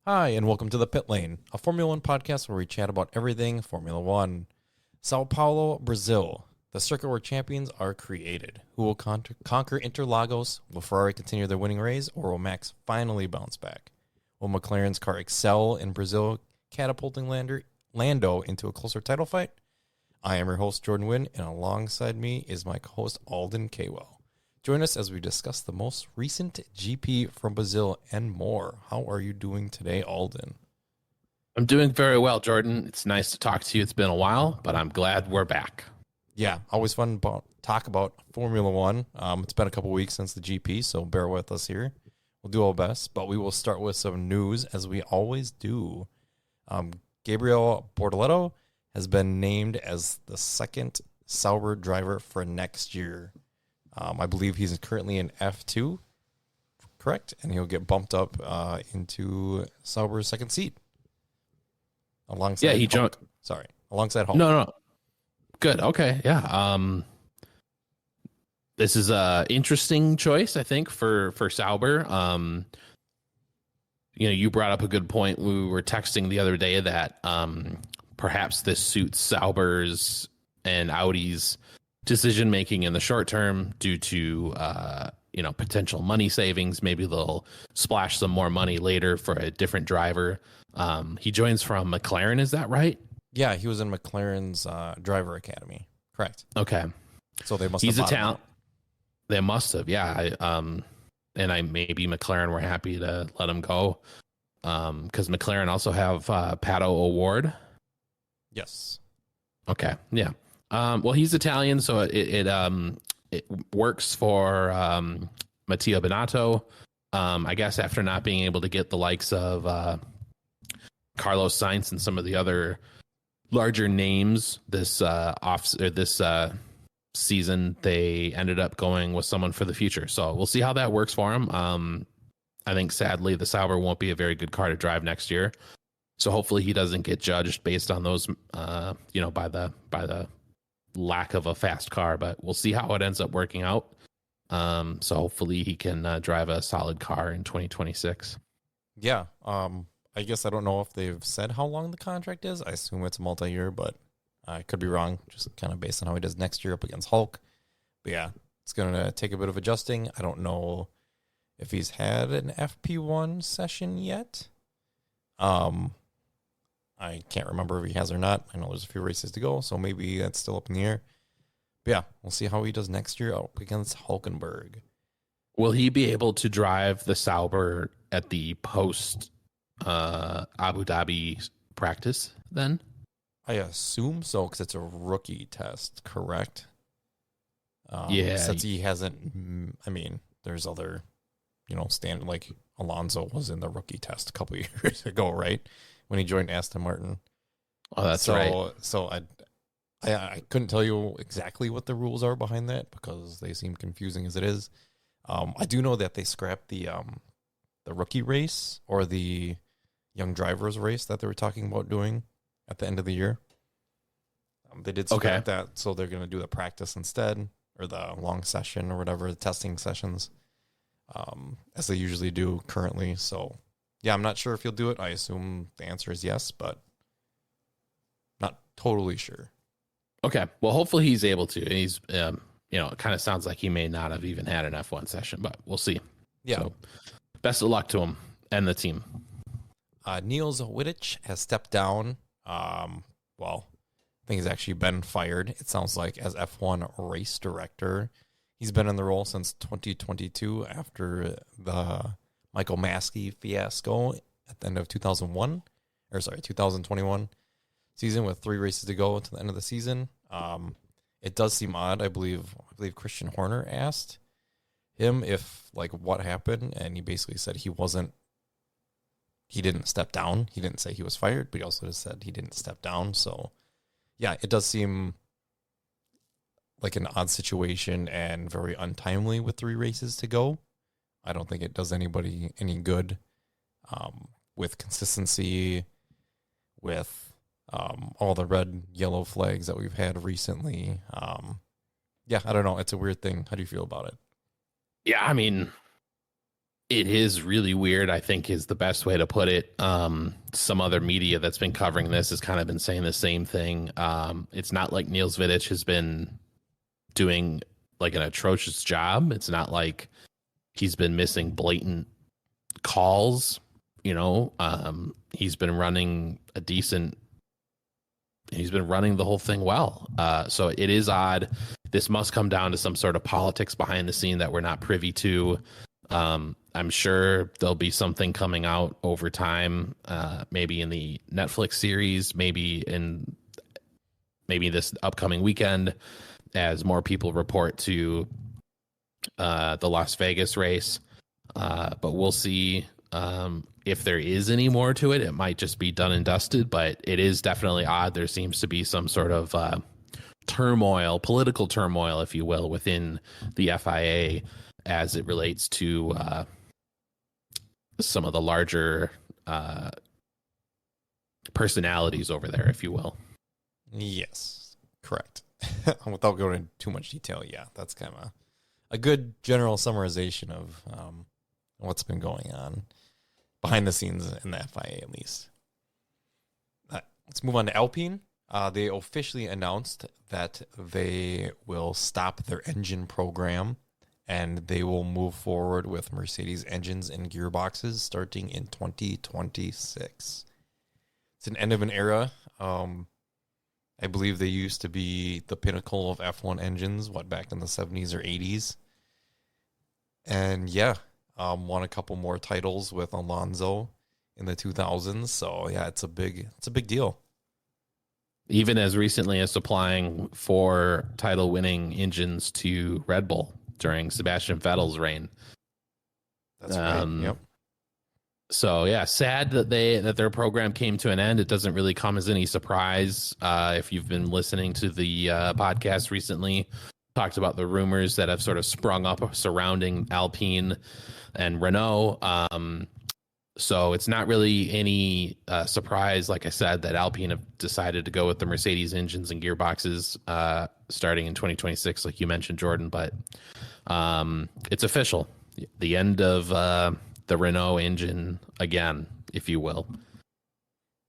Hi, and welcome to the Pit Lane, a Formula One podcast where we chat about everything Formula One. Sao Paulo, Brazil, the circuit where champions are created. Who will conquer Interlagos? Will Ferrari continue their winning ways, or will Max finally bounce back? Will McLaren's car excel in Brazil, catapulting Lando into a closer title fight? I am your host, Jordan Wynn, and alongside me is my co-host, Alden Kwell. Join us as we discuss the most recent GP from Brazil and more. How are you doing today, Alden? I'm doing very well, Jordan. It's nice to talk to you. It's been a while, but I'm glad we're back. Yeah, always fun to talk about Formula One. It's been a couple weeks since the GP, so bear with us here. We'll do our best, but we will start with some news, as we always do. Gabriel Bortoleto has been named as the second Sauber driver for next year. I believe he's currently in F2, correct? And he'll get bumped up into Sauber's second seat. Alongside he jumped. Alongside Hulk. No. Good. Okay. Yeah. This is a interesting choice, I think, for Sauber. You brought up a good point. We were texting the other day that perhaps this suits Sauber's and Audi's decision making in the short term due to potential money savings. Maybe they'll splash some more money later for a different driver. He joins from McLaren, is that right? Yeah, he was in McLaren's driver academy. Correct. Okay. So they must He's have a talent. They must have, yeah. Maybe McLaren were happy to let him go. Because McLaren also have Pato O'Ward. Yes. Okay. Yeah. Well, he's Italian, so it works for Mattia Binotto. I guess after not being able to get the likes of Carlos Sainz and some of the other larger names this season, they ended up going with someone for the future. So we'll see how that works for him. I think sadly the Sauber won't be a very good car to drive next year. So hopefully he doesn't get judged based on those, by the lack of a fast car, but we'll see how it ends up working out. So hopefully he can drive a solid car in 2026. Yeah. I guess I don't know if they've said how long the contract is. I assume it's multi-year, but I could be wrong, just kind of based on how he does next year up against Hulk. But yeah, it's going to take a bit of adjusting. I don't know if he's had an FP1 session yet. I can't remember if he has or not. I know there's a few races to go, so maybe that's still up in the air. But yeah, we'll see how he does next year up against Hulkenberg. Will he be able to drive the Sauber at the post Abu Dhabi practice then? I assume so, because it's a rookie test, correct? Yeah. Since he hasn't, there's other, standard, like Alonso was in the rookie test a couple of years ago, right? When he joined Aston Martin. Oh, that's right. So I couldn't tell you exactly what the rules are behind that because they seem confusing as it is. I do know that they scrapped the rookie race or the young drivers race that they were talking about doing at the end of the year. They did scrap that, so they're going to do the practice instead, or the long session or whatever, the testing sessions, as they usually do currently. So yeah, I'm not sure if he'll do it. I assume the answer is yes, but not totally sure. Okay. Well, hopefully he's able to. He's, it kind of sounds like he may not have even had an F1 session, but we'll see. Yeah. So, best of luck to him and the team. Niels Wittich has stepped down. I think he's actually been fired, it sounds like, as F1 race director. He's been in the role since 2022 after the Michael Maskey fiasco at the end of 2021 season with 3 races to go to the end of the season. It does seem odd. I believe Christian Horner asked him if what happened, and he basically said he didn't step down. He didn't say he was fired, but he also said he didn't step down. So yeah, it does seem like an odd situation and very untimely with 3 races to go. I don't think it does anybody any good with consistency, with all the red, yellow flags that we've had recently. Yeah, I don't know. It's a weird thing. How do you feel about it? Yeah, It is really weird, I think is the best way to put it. Some other media that's been covering this has kind of been saying the same thing. It's not like Niels Vidic has been doing like an atrocious job. It's not like he's been missing blatant calls. He's been running he's been running the whole thing well. So it is odd. This must come down to some sort of politics behind the scene that we're not privy to. I'm sure there'll be something coming out over time, maybe in the Netflix series, maybe this upcoming weekend, as more people report to the Las Vegas race. But we'll see if there is any more to it. It might just be done and dusted, but it is definitely odd. There seems to be some sort of turmoil, political turmoil, if you will, within the FIA as it relates to some of the larger personalities over there, if you will. Yes, correct. Without going into too much detail, yeah, that's kind of a good general summarization of what's been going on behind the scenes in the FIA, at least. Let's move on to Alpine. They officially announced that they will stop their engine program and they will move forward with Mercedes engines and gearboxes starting in 2026. It's an end of an era. I believe they used to be the pinnacle of F1 engines, back in the 70s or 80s. And won a couple more titles with Alonso in the 2000s. So yeah, it's a big deal. Even as recently as supplying 4 title-winning engines to Red Bull during Sebastian Vettel's reign. That's right. Yep. So yeah, sad that their program came to an end. It doesn't really come as any surprise. If you've been listening to the podcast recently, talked about the rumors that have sort of sprung up surrounding Alpine and Renault. So it's not really any surprise, like I said, that Alpine have decided to go with the Mercedes engines and gearboxes starting in 2026, like you mentioned, Jordan. But it's official. The end of the Renault engine again, if you will.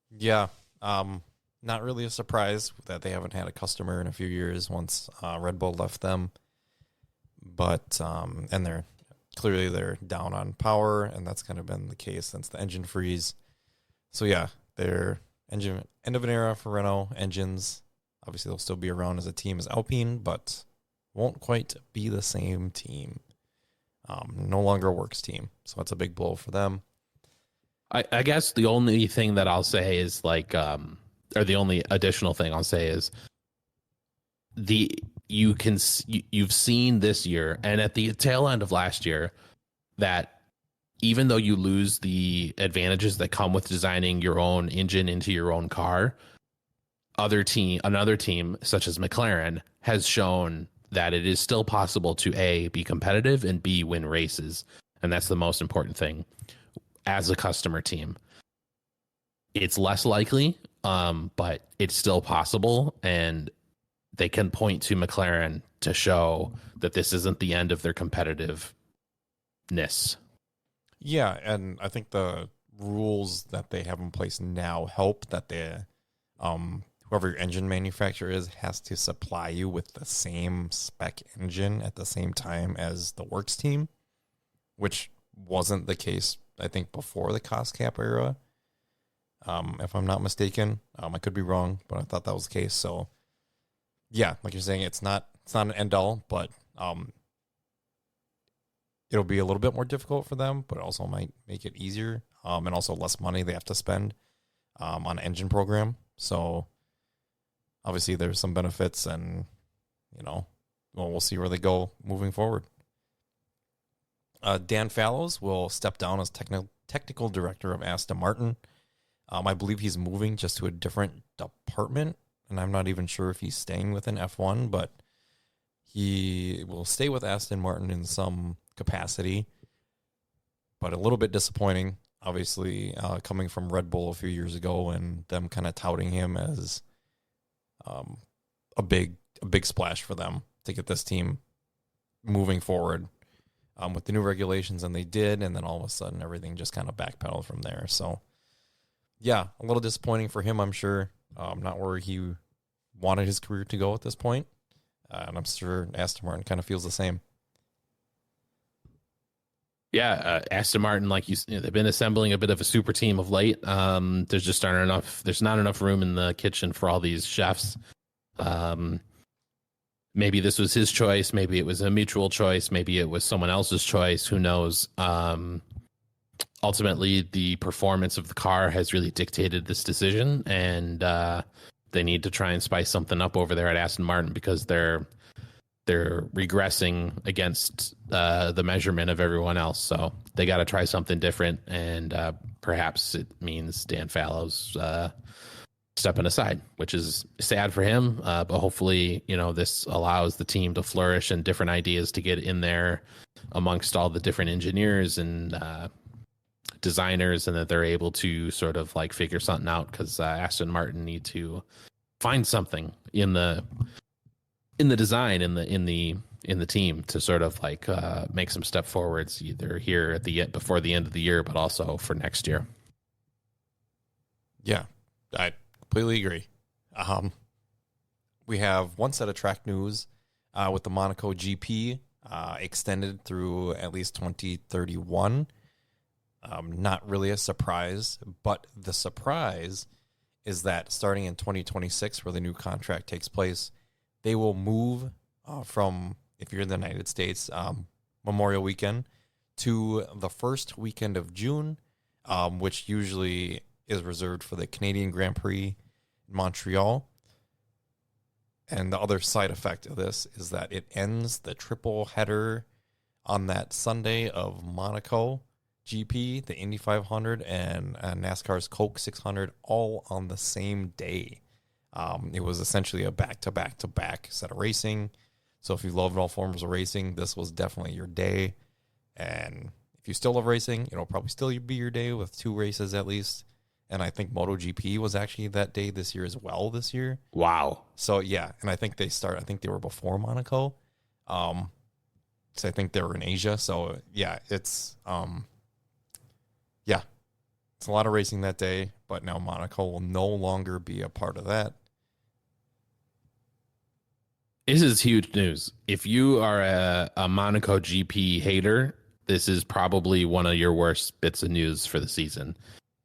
Yeah. Not really a surprise that they haven't had a customer in a few years once Red Bull left them. But, and they're down on power, and that's kind of been the case since the engine freeze. So yeah, they're end of an era for Renault engines. Obviously, they'll still be around as a team as Alpine, but won't quite be the same team. No longer a works team. So that's a big blow for them. I guess the only thing that I'll say is or the only additional thing I'll say is you've seen this year and at the tail end of last year that even though you lose the advantages that come with designing your own engine into your own car, another team such as McLaren has shown that it is still possible to A, be competitive, and B, win races. And that's the most important thing as a customer team. It's less likely, but it's still possible. And they can point to McLaren to show that this isn't the end of their competitiveness. Yeah, and I think the rules that they have in place now help that whoever your engine manufacturer is has to supply you with the same spec engine at the same time as the works team, which wasn't the case, I think, before the cost cap era. If I'm not mistaken, I could be wrong, but I thought that was the case. So yeah, like you're saying, it's not an end all, but it'll be a little bit more difficult for them, but it also might make it easier, and also less money they have to spend on an engine program. So obviously there's some benefits, and we'll see where they go moving forward. Dan Fallows will step down as technical director of Aston Martin. I believe he's moving just to a different department, and I'm not even sure if he's staying within F1, but he will stay with Aston Martin in some capacity. But a little bit disappointing, obviously, coming from Red Bull a few years ago and them kind of touting him as a big splash for them to get this team moving forward. with the new regulations, and they did, and then all of a sudden everything just kind of backpedaled from there. So, yeah, a little disappointing for him, I'm sure. Not where he wanted his career to go at this point, and I'm sure Aston Martin kind of feels the same. Yeah, Aston Martin, like they've been assembling a bit of a super team of late. There's not enough room in the kitchen for all these chefs. Maybe this was his choice. Maybe it was a mutual choice. Maybe it was someone else's choice. Who knows? Ultimately, the performance of the car has really dictated this decision, and they need to try and spice something up over there at Aston Martin because they're regressing against the measurement of everyone else. So they got to try something different, and perhaps it means Dan Fallows stepping aside, which is sad for him. But hopefully, this allows the team to flourish and different ideas to get in there amongst all the different engineers and designers, and that they're able to sort of like figure something out, because Aston Martin need to find something in the design in the team to sort of like make some step forwards, either here at before the end of the year, but also for next year. Yeah, I completely agree. We have one set of track news with the Monaco GP extended through at least 2031. Not really a surprise, but the surprise is that starting in 2026, where the new contract takes place, they will move from, if you're in the United States, Memorial Weekend to the first weekend of June, which usually is reserved for the Canadian Grand Prix in Montreal. And the other side effect of this is that it ends the triple header on that Sunday of Monaco GP, the Indy 500, and NASCAR's Coke 600 all on the same day. It was essentially a back-to-back-to-back set of racing. So if you loved all forms of racing, this was definitely your day. And if you still love racing, it'll probably still be your day with 2 races at least. And I think MotoGP was actually that day this year as well this year. Wow. So, yeah. And I think they were before Monaco. So I think they were in Asia. So, yeah, it's a lot of racing that day. But now Monaco will no longer be a part of that. This is huge news. If you are a Monaco GP hater, this is probably one of your worst bits of news for the season.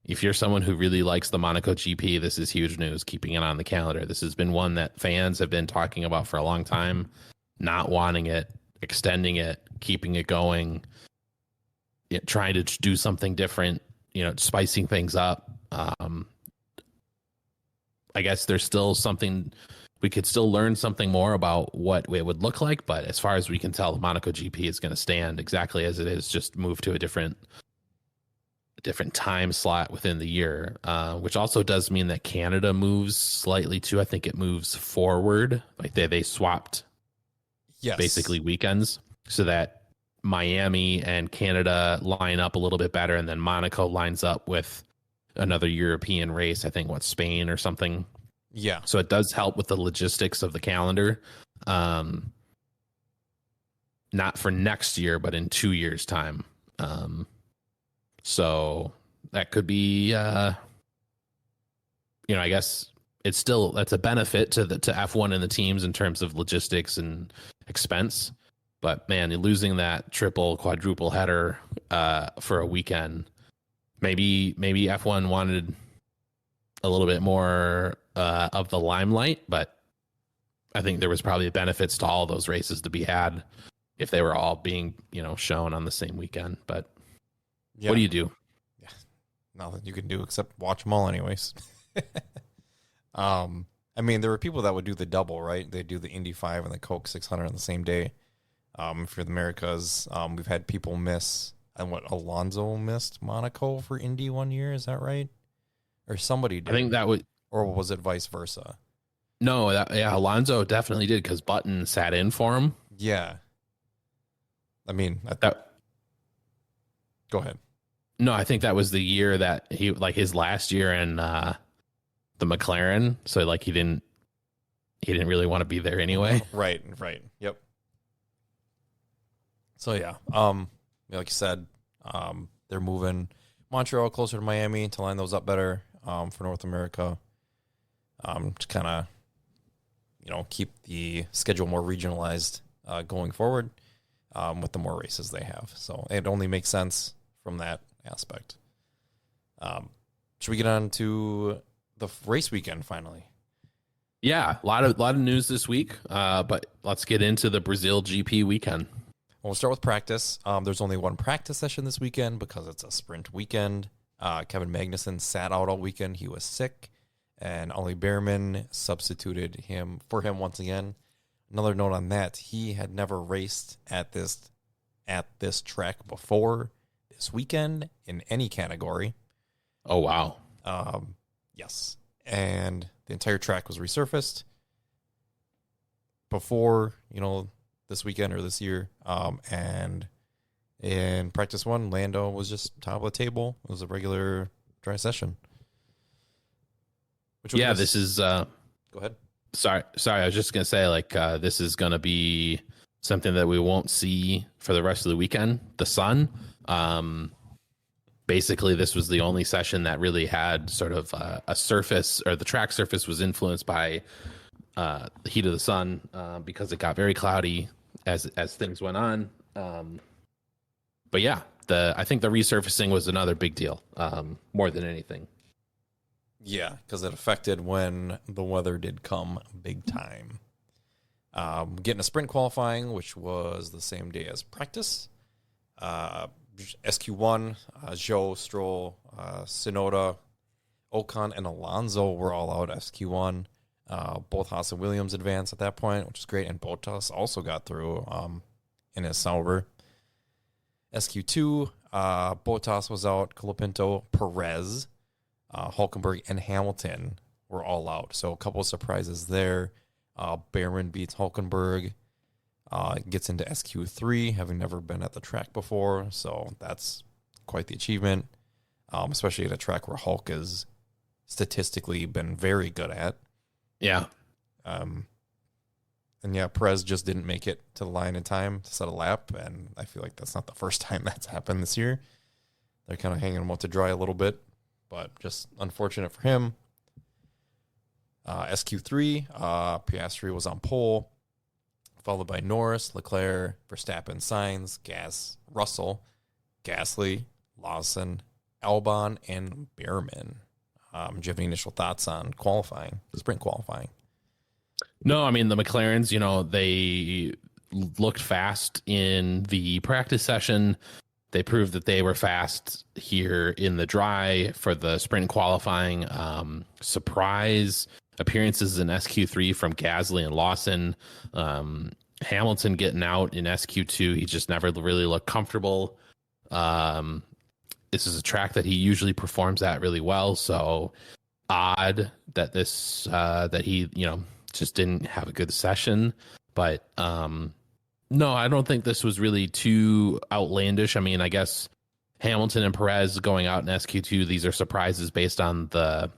If you're someone who really likes the Monaco GP, this is huge news, keeping it on the calendar. This has been one that fans have been talking about for a long time, not wanting it, extending it, keeping it going, trying to do something different, spicing things up. I guess there's still something, we could still learn something more about what it would look like, but as far as we can tell, the Monaco GP is going to stand exactly as it is, just move to a different time slot within the year, which also does mean that Canada moves slightly too. I think it moves forward. Like they swapped basically weekends so that Miami and Canada line up a little bit better, and then Monaco lines up with another European race, I think Spain or something. Yeah. So it does help with the logistics of the calendar. Not for next year, but in 2 years' time. So that could be, I guess that's a benefit to F1 and the teams in terms of logistics and expense. But man, losing that triple, quadruple header for a weekend, maybe F1 wanted a little bit more of the limelight, but I think there was probably benefits to all those races to be had if they were all being, shown on the same weekend. But yeah. What do you do? Yeah, nothing you can do except watch them all anyways. I mean, there were people that would do the double, right? They do the Indy 5 and the Coke 600 on the same day. For the Americas, we've had people miss, and Alonso missed Monaco for Indy 1 year. Is that right? Or somebody did. I think that would, or was it vice versa? No, Alonso definitely did because Button sat in for him. Yeah. I mean, go ahead. No, I think that was the year that he, like his last year in the McLaren. So like he didn't really want to be there anyway. Right. Yep. So yeah, like you said, they're moving Montreal closer to Miami to line those up better for North America. To kind of keep the schedule more regionalized going forward with the more races they have. So it only makes sense from that aspect. Should we get on to the race weekend finally? Yeah, a lot of news this week, but let's get into the Brazil GP weekend. We'll start with practice. There's only one practice session this weekend because it's a sprint weekend. Kevin Magnussen sat out all weekend. He was sick, and Ollie Behrman substituted for him once again. Another note on that, he had never raced at this track before this weekend in any category. Oh, wow. Yes. And the entire track was resurfaced before, this weekend or this year. And in practice one, Lando was just top of the table. It was a regular dry session. This is... Go ahead. Sorry. I was just going to say, this is going to be something that we won't see for the rest of the weekend. The sun. Basically, this was the only session that really had sort of a surface, or the track surface was influenced by the heat of the sun because it got very cloudy as things went on. But yeah, I think the resurfacing was another big deal, more than anything. Yeah, because it affected when the weather did come big time. Getting a sprint qualifying, which was the same day as practice. SQ1, Zhou, Stroll, Tsunoda, Ocon, and Alonso were all out SQ1. Both Haas and Williams advanced at that point, which is great. And Bottas also got through in his Sauber. SQ2, Bottas was out. Colapinto, Perez, Hulkenberg, and Hamilton were all out. So a couple of surprises there. Barron beats Hulkenberg. Gets into SQ3, having never been at the track before. So that's quite the achievement, especially at a track where Hulk has statistically been very good at. Yeah. And yeah, Perez just didn't make it to the line in time to set a lap. And I feel like that's not the first time that's happened this year. They're kind of hanging him out to dry a little bit, but just unfortunate for him. SQ3, Piastri was on pole, followed by Norris, Leclerc, Verstappen, Sainz, Russell, Gasly, Lawson, Albon, and Behrman. Do you have any initial thoughts on sprint qualifying? No, I mean, the McLarens, they looked fast in the practice session. They proved that they were fast here in the dry for the sprint qualifying. Surprise appearances in SQ3 from Gasly and Lawson. Hamilton getting out in SQ2. He just never really looked comfortable. This is a track that he usually performs at really well. So odd that that he, just didn't have a good session. But no, I don't think this was really too outlandish. I mean, I guess Hamilton and Perez going out in SQ2, these are surprises based on the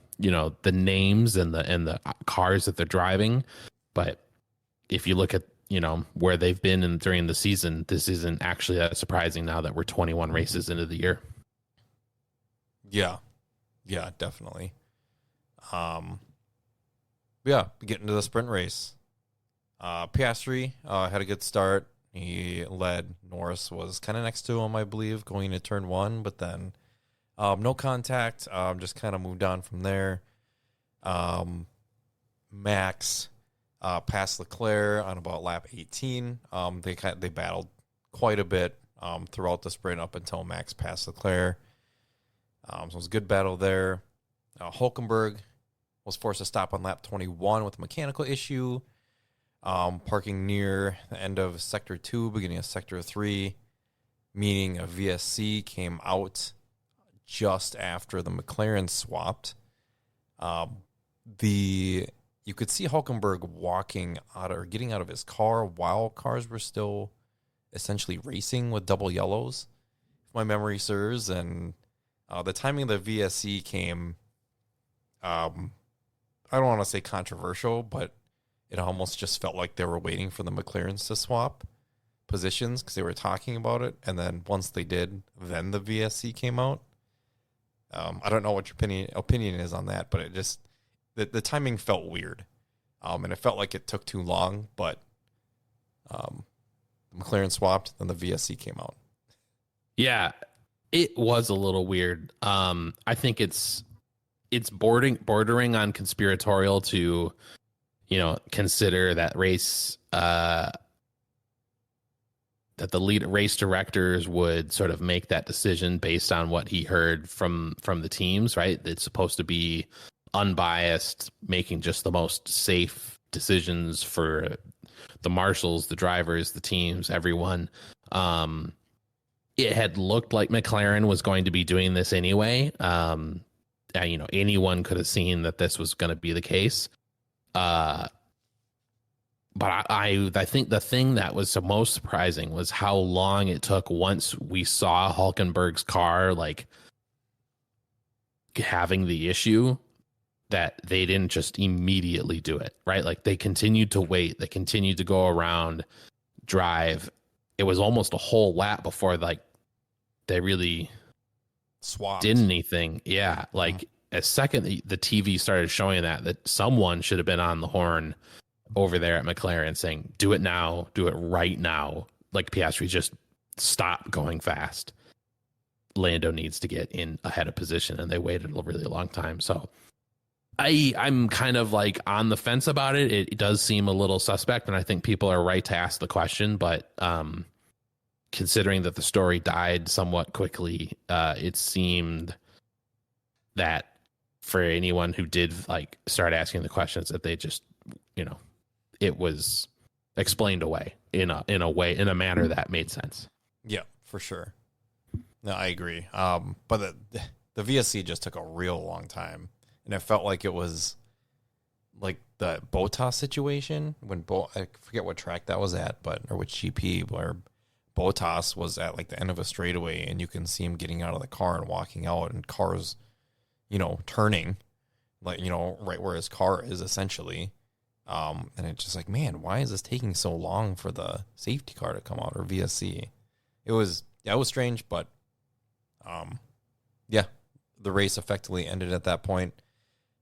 names and the cars that they're driving. But if you look at, where they've been during the season, this isn't actually that surprising now that we're 21 races into the year. Yeah, definitely. Yeah, getting to the sprint race. Piastri had a good start. He led. Norris was kind of next to him, I believe, going into turn one, but then no contact. Just kind of moved on from there. Max passed Leclerc on about lap 18. They battled quite a bit throughout the sprint up until Max passed Leclerc. So it was a good battle there. Hulkenberg was forced to stop on lap 21 with a mechanical issue, parking near the end of Sector 2, beginning of Sector 3, meaning a VSC came out just after the McLaren swapped. You could see Hulkenberg walking out or getting out of his car while cars were still essentially racing with double yellows, if my memory serves. And the timing of the VSC came, I don't want to say controversial, but it almost just felt like they were waiting for the McLarens to swap positions because they were talking about it, and then once they did, then the VSC came out. I don't know what your opinion is on that, but it just the timing felt weird, and it felt like it took too long. But McLaren swapped, then the VSC came out. Yeah, it was a little weird. I think it's bordering on conspiratorial to, consider that race that the lead race directors would sort of make that decision based on what he heard from the teams, right? It's supposed to be unbiased, making just the most safe decisions for the marshals, the drivers, the teams, everyone. It had looked like McLaren was going to be doing this anyway. Anyone could have seen that this was going to be the case. But I think the thing that was the most surprising was how long it took once we saw Hulkenberg's car like having the issue, that they didn't just immediately do it, right? Like they continued to wait, they continued to go around, drive. It was almost a whole lap before like they really swapped, did anything. Yeah, like a second the TV started showing that someone should have been on the horn over there at McLaren saying, do it now, do it right now. Like Piastri, just stop going fast. Lando needs to get in ahead of position, and they waited a really long time. So I'm kind of like on the fence about it. It does seem a little suspect, and I think people are right to ask the question, but considering that the story died somewhat quickly, it seemed that for anyone who did like start asking the questions, that they just, it was explained away in a manner that made sense. Yeah, for sure. No, I agree. But the VSC just took a real long time, and it felt like it was like the Bottas situation when I forget what track that was at, or which GP, where Bottas was at like the end of a straightaway, and you can see him getting out of the car and walking out, and cars, turning, like right where his car is essentially. And it's just like, man, why is this taking so long for the safety car to come out, or VSC? It was strange, but the race effectively ended at that point.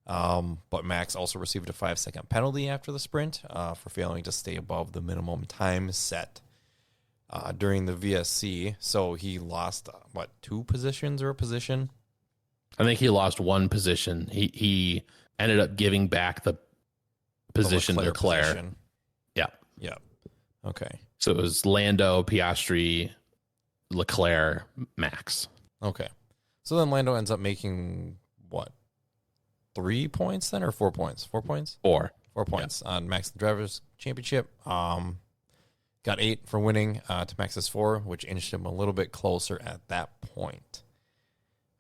But Max also received a 5-second penalty after the sprint for failing to stay above the minimum time set during the VSC. So he lost 2 positions or a position? I think he lost 1 position. He ended up giving back the position to Leclerc. Position. Yeah. Okay. So it was Lando, Piastri, Leclerc, Max. Okay. So then Lando ends up making 3 points then, or 4 points? 4 points? 4 points on Max the Drivers' Championship. Got 8 for winning to Max's 4, which inched him a little bit closer at that point.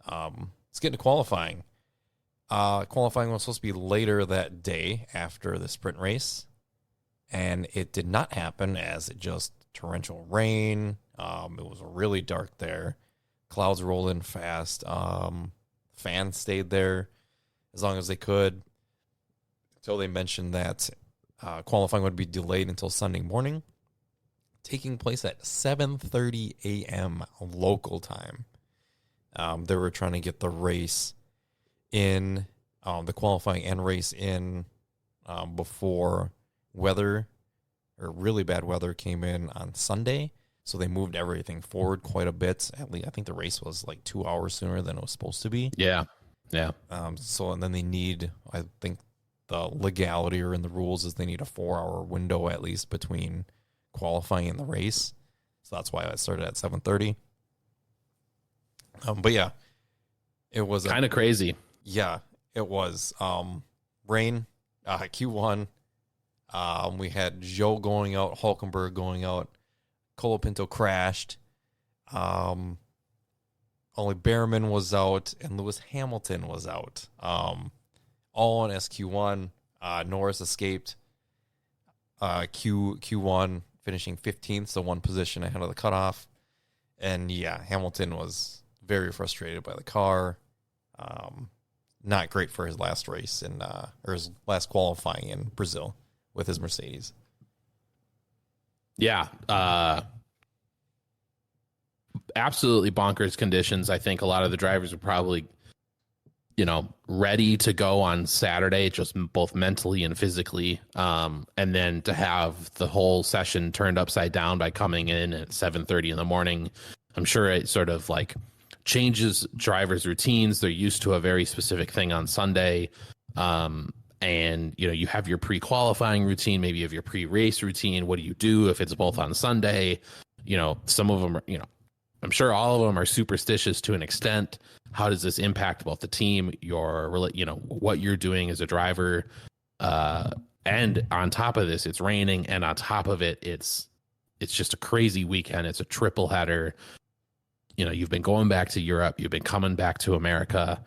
Let's get into qualifying. Qualifying was supposed to be later that day after the sprint race, and it did not happen, as it just torrential rain. It was really dark there. Clouds rolled in fast. Fans stayed there as long as they could until they mentioned that qualifying would be delayed until Sunday morning, taking place at 7:30 a.m. local time. They were trying to get the race in, the qualifying and race in before weather, or really bad weather, came in on Sunday. So they moved everything forward quite a bit. At least I think the race was like 2 hours sooner than it was supposed to be. Yeah. And then they need, I think the legality or in the rules is they need a 4-hour window at least between qualifying and the race. So that's why I started at 7:30. But yeah, it was kind of crazy. Yeah, it was. Rain, Q1. We had Zhou going out, Hulkenberg going out, Colapinto crashed. Only Behrman was out, and Lewis Hamilton was out. All on SQ1. Norris escaped. Q1 finishing 15th, so 1 position ahead of the cutoff. And yeah, Hamilton was very frustrated by the car. Not great for his last race or his last qualifying in Brazil with his Mercedes. Yeah. Absolutely bonkers conditions. I think a lot of the drivers were probably, ready to go on Saturday, just both mentally and physically. And then to have the whole session turned upside down by coming in at 7:30 in the morning, I'm sure it sort of like changes drivers' routines. They're used to a very specific thing on Sunday. And you have your pre-qualifying routine, maybe you have your pre-race routine. What do you do if it's both on Sunday? Some of them are, I'm sure all of them are superstitious to an extent. How does this impact both the team, what you're doing as a driver? And on top of this, it's raining, and on top of it, it's just a crazy weekend. It's a triple header. You've been going back to Europe, you've been coming back to America.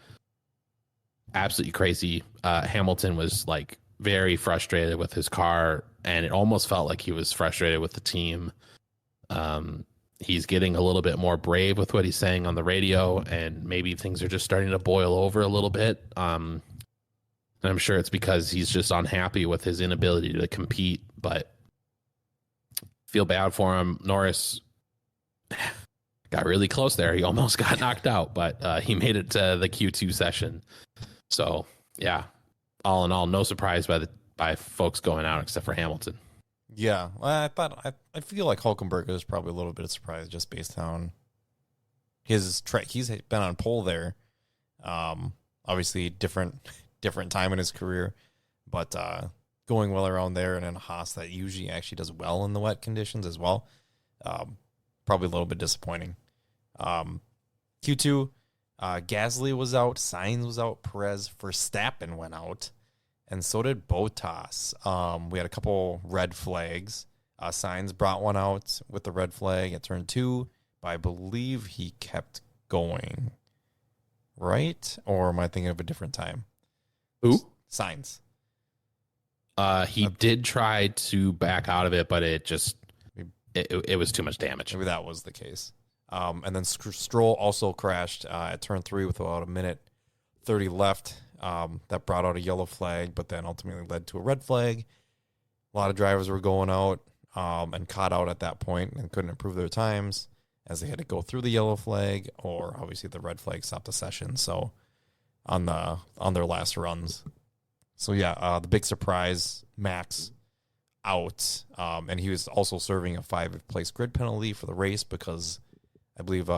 Absolutely crazy. Hamilton was like very frustrated with his car, and it almost felt like he was frustrated with the team. He's getting a little bit more brave with what he's saying on the radio, and maybe things are just starting to boil over a little bit. And I'm sure it's because he's just unhappy with his inability to compete, but feel bad for him. Norris got really close there. He almost got knocked out, but he made it to the Q2 session. So yeah, all in all, no surprise by folks going out except for Hamilton. Yeah, well, I feel like Hulkenberg is probably a little bit of surprise just based on his track. He's been on pole there. Obviously different time in his career, but going well around there, and in a Haas that usually actually does well in the wet conditions as well. Probably a little bit disappointing. Q2, Gasly was out, Sainz was out, Perez, Verstappen went out, and so did Bottas. We had a couple red flags. Sainz brought one out with the red flag at turn 2, but I believe he kept going. Right? Or am I thinking of a different time? Who? Sainz. He did try to back out of it, but it was too much damage. Maybe that was the case. And then Stroll also crashed at turn 3 with about a minute 30 left. That brought out a yellow flag, but then ultimately led to a red flag. A lot of drivers were going out and caught out at that point and couldn't improve their times as they had to go through the yellow flag, or obviously the red flag stopped the session. So on their last runs. So yeah, the big surprise, Max out, and he was also serving a 5-place grid penalty for the race because I believe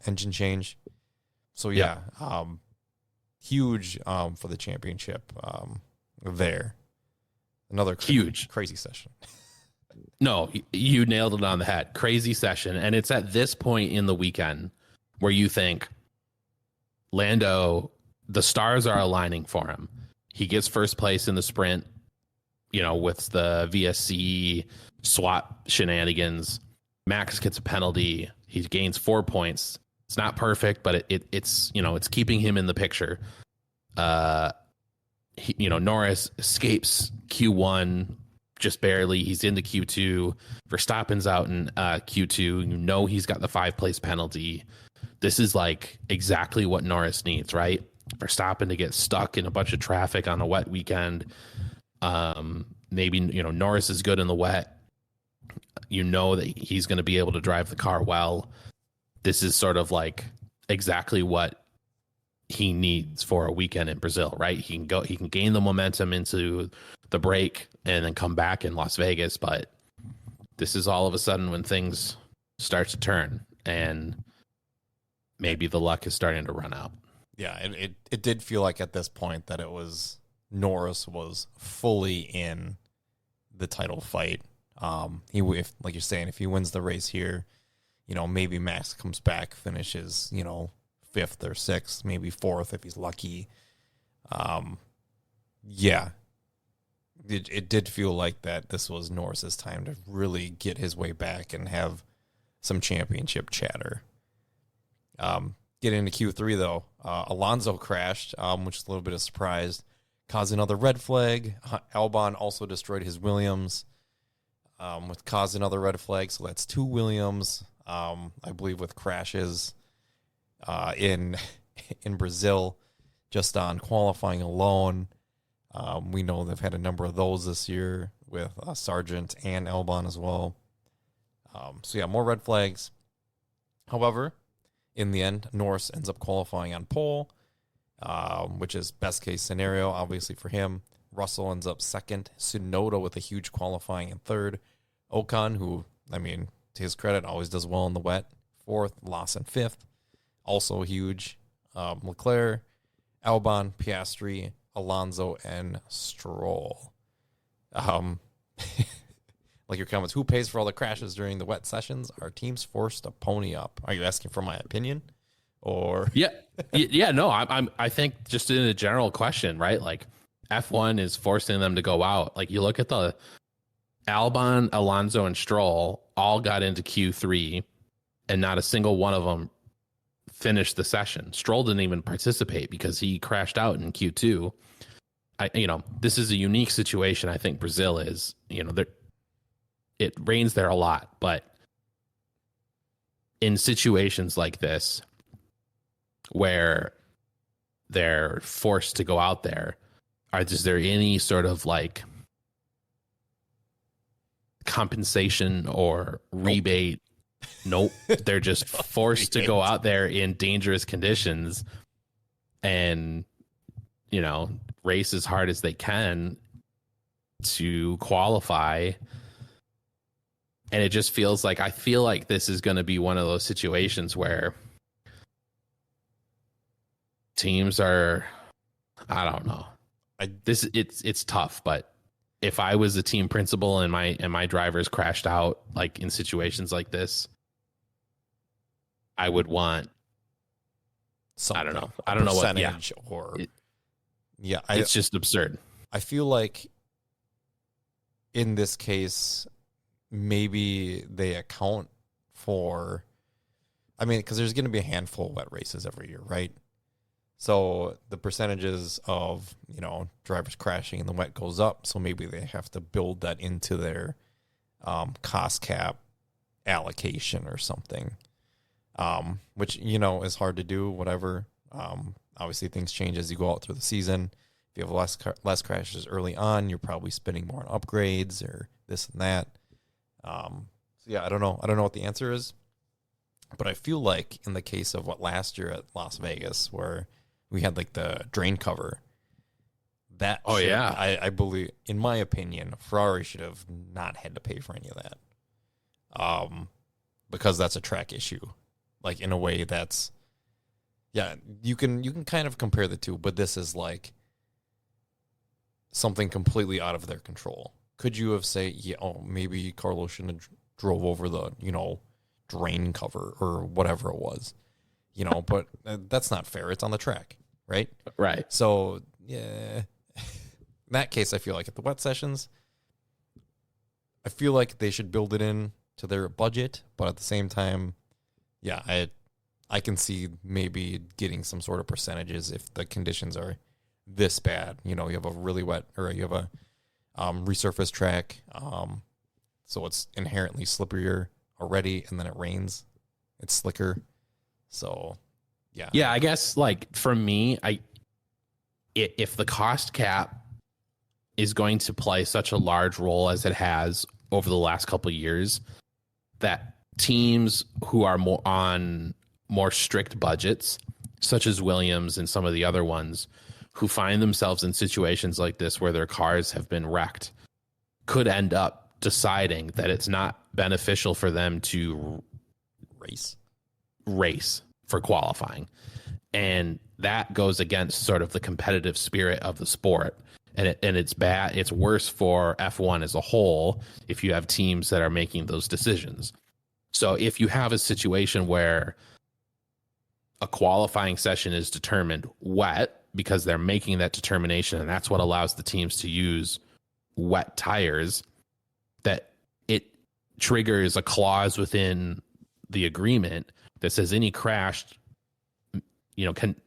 engine change. So yeah, huge for the championship there. Another huge crazy session. No, you nailed it on the head. Crazy session, and it's at this point in the weekend where you think Lando, the stars are aligning for him. He gets first place in the sprint, with the VSC swap shenanigans. Max gets a penalty. He gains 4 points. It's not perfect, but it's keeping him in the picture. Norris escapes Q1 just barely. He's into Q2. Verstappen's out in Q2. He's got the 5-place penalty. This is like exactly what Norris needs, right? Verstappen to get stuck in a bunch of traffic on a wet weekend. Maybe Norris is good in the wet. That he's going to be able to drive the car well. This is sort of like exactly what he needs for a weekend in Brazil, right? He can gain the momentum into the break and then come back in Las Vegas. But this is all of a sudden when things start to turn, and maybe the luck is starting to run out. Yeah, it did feel like at this point that Norris was fully in the title fight. If like you're saying, if he wins the race here, maybe Max comes back, finishes, 5th or 6th, maybe 4th if he's lucky. Yeah, it did feel like that this was Norris's time to really get his way back and have some championship chatter. Get into Q3 though. Alonso crashed, which is a little bit of surprise. Caused another red flag. Albon also destroyed his Williams, with caused another red flag. So that's 2 Williams, I believe, with crashes in Brazil, just on qualifying alone. We know they've had a number of those this year with Sargent and Albon as well. So yeah, more red flags. However, in the end, Norris ends up qualifying on pole, which is best case scenario, obviously, for him. Russell ends up second. Tsunoda with a huge qualifying in third. Ocon, who, I mean, to his credit, always does well in the wet, fourth. Lawson fifth, also huge. Leclerc, Albon, Piastri, Alonso, and Stroll. Like your comments, who pays for all the crashes during the wet sessions? Are teams forced to pony up? Are you asking for my opinion, or yeah? No, I think just in a general question, right? Like F1 is forcing them to go out. Like you look at the Albon, Alonso, and Stroll all got into Q3, and not a single one of them finished the session. Stroll didn't even participate because he crashed out in Q2. This is a unique situation. I think Brazil is, it rains there a lot, but in situations like this where they're forced to go out there, is there any sort of like compensation or rebate? Nope. They're just forced to go out there in dangerous conditions and, race as hard as they can to qualify. And it just feels like, I feel like this is going to be one of those situations where teams are, I don't know. It's tough, but if I was a team principal and my drivers crashed out like in situations like this, I would want something. I don't know what percentage it's just absurd. I feel like in this case, maybe they account for, because there's going to be a handful of wet races every year, right? So the percentages of, drivers crashing in the wet goes up. So maybe they have to build that into their cost cap allocation or something, which, is hard to do, whatever. Obviously, things change as you go out through the season. If you have less crashes early on, you're probably spending more on upgrades or this and that. So yeah, I don't know. I don't know what the answer is. But I feel like in the case of what last year at Las Vegas, where we had like the drain cover, I believe, in my opinion, Ferrari should have not had to pay for any of that. Because that's a track issue. Like in a way that's, yeah, you can kind of compare the two, but this is like something completely out of their control. Could you have maybe Carlos shouldn't have drove over the, drain cover or whatever it was, but that's not fair. It's on the track, right? Right. So, yeah, in that case, I feel like at the wet sessions, I feel like they should build it in to their budget, but at the same time, yeah, I can see maybe getting some sort of percentages if the conditions are this bad. You have a really wet, or you have a resurfaced track, so it's inherently slipperier already, and then it rains, it's slicker. So, yeah. I guess like for me, if the cost cap is going to play such a large role as it has over the last couple of years, that teams who are more strict budgets, such as Williams and some of the other ones, who find themselves in situations like this where their cars have been wrecked, could end up deciding that it's not beneficial for them to race for qualifying. And that goes against sort of the competitive spirit of the sport. And it's bad. It's worse for F1 as a whole if you have teams that are making those decisions. So if you have a situation where a qualifying session is determined wet because they're making that determination, and that's what allows the teams to use wet tires, that it triggers a clause within the agreement that says any crash,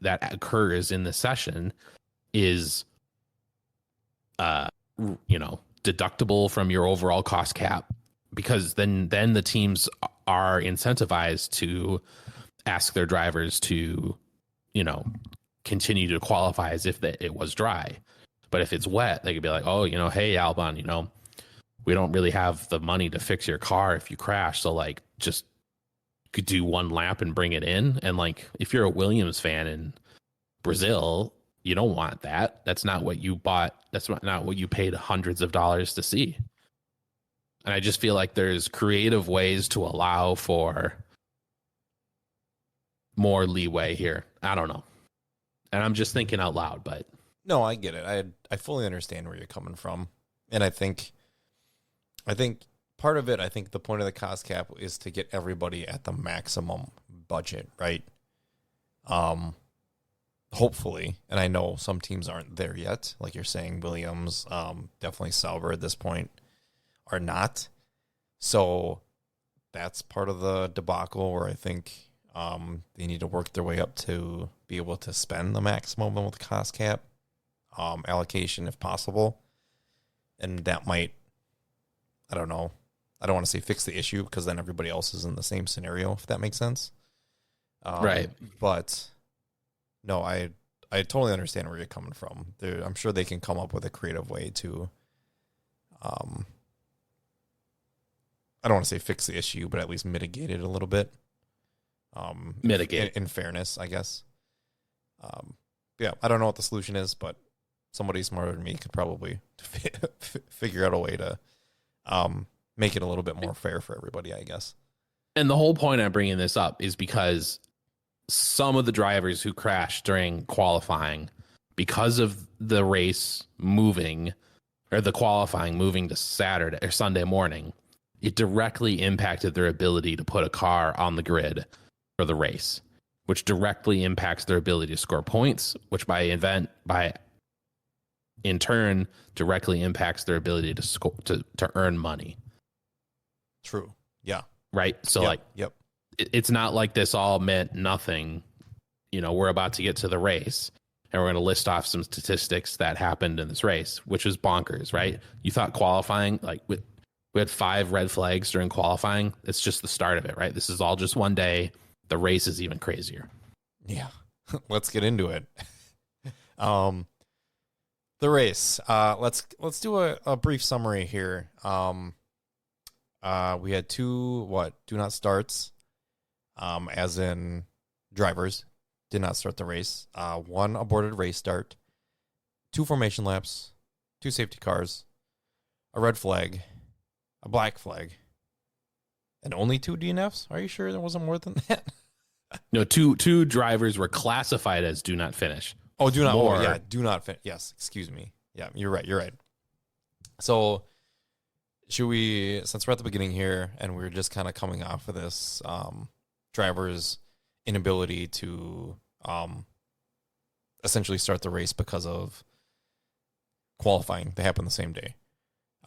that occurs in the session is, deductible from your overall cost cap, because then the teams are incentivized to ask their drivers to, continue to qualify as if it was dry. But if it's wet, they could be like, oh, hey, Albon, we don't really have the money to fix your car if you crash. So like, just could do one lap and bring it in. And like, if you're a Williams fan in Brazil, you don't want that. That's not what you bought. That's not what you paid hundreds of dollars to see. And I just feel like there's creative ways to allow for more leeway here. I don't know. And I'm just thinking out loud, but no, I get it. I fully understand where you're coming from. And I think part of it, I think the point of the cost cap is to get everybody at the maximum budget, right? Hopefully, and I know some teams aren't there yet. Like you're saying, Williams, definitely Sauber at this point are not. So that's part of the debacle where I think they need to work their way up to be able to spend the maximum with the cost cap allocation if possible. And that might, I don't know, I don't want to say fix the issue because then everybody else is in the same scenario, if that makes sense. Right. But no, I totally understand where you're coming from. I'm sure they can come up with a creative way to, I don't want to say fix the issue, but at least mitigate it a little bit. Mitigate. In fairness, I guess. Yeah, I don't know what the solution is, but somebody smarter than me could probably figure out a way to make it a little bit more fair for everybody, I guess. And the whole point I'm bringing this up is because some of the drivers who crashed during qualifying, because of the race moving or the qualifying moving to Saturday or Sunday morning, it directly impacted their ability to put a car on the grid for the race, which directly impacts their ability to score points, which in turn directly impacts their ability to score to earn money. True. Yeah. Right. So it's not like this all meant nothing. You know, we're about to get to the race and we're going to list off some statistics that happened in this race, which is bonkers, right? You thought qualifying, like we had 5 red flags during qualifying. It's just the start of it, right? This is all just one day. The race is even crazier. Yeah. Let's get into it. The race. Let's do a brief summary here. We had 2 do not starts, as in drivers did not start the race. 1 aborted race start, 2 formation laps, 2 safety cars, a red flag, a black flag, and only 2 DNFs. Are you sure there wasn't more than that? No, two drivers were classified as do not finish. Oh, do not. Oh, yeah, do not finish. Yes, excuse me. Yeah, you're right. So, should we, since we're at the beginning here, and we're just kind of coming off of this driver's inability to essentially start the race because of qualifying, they happened the same day.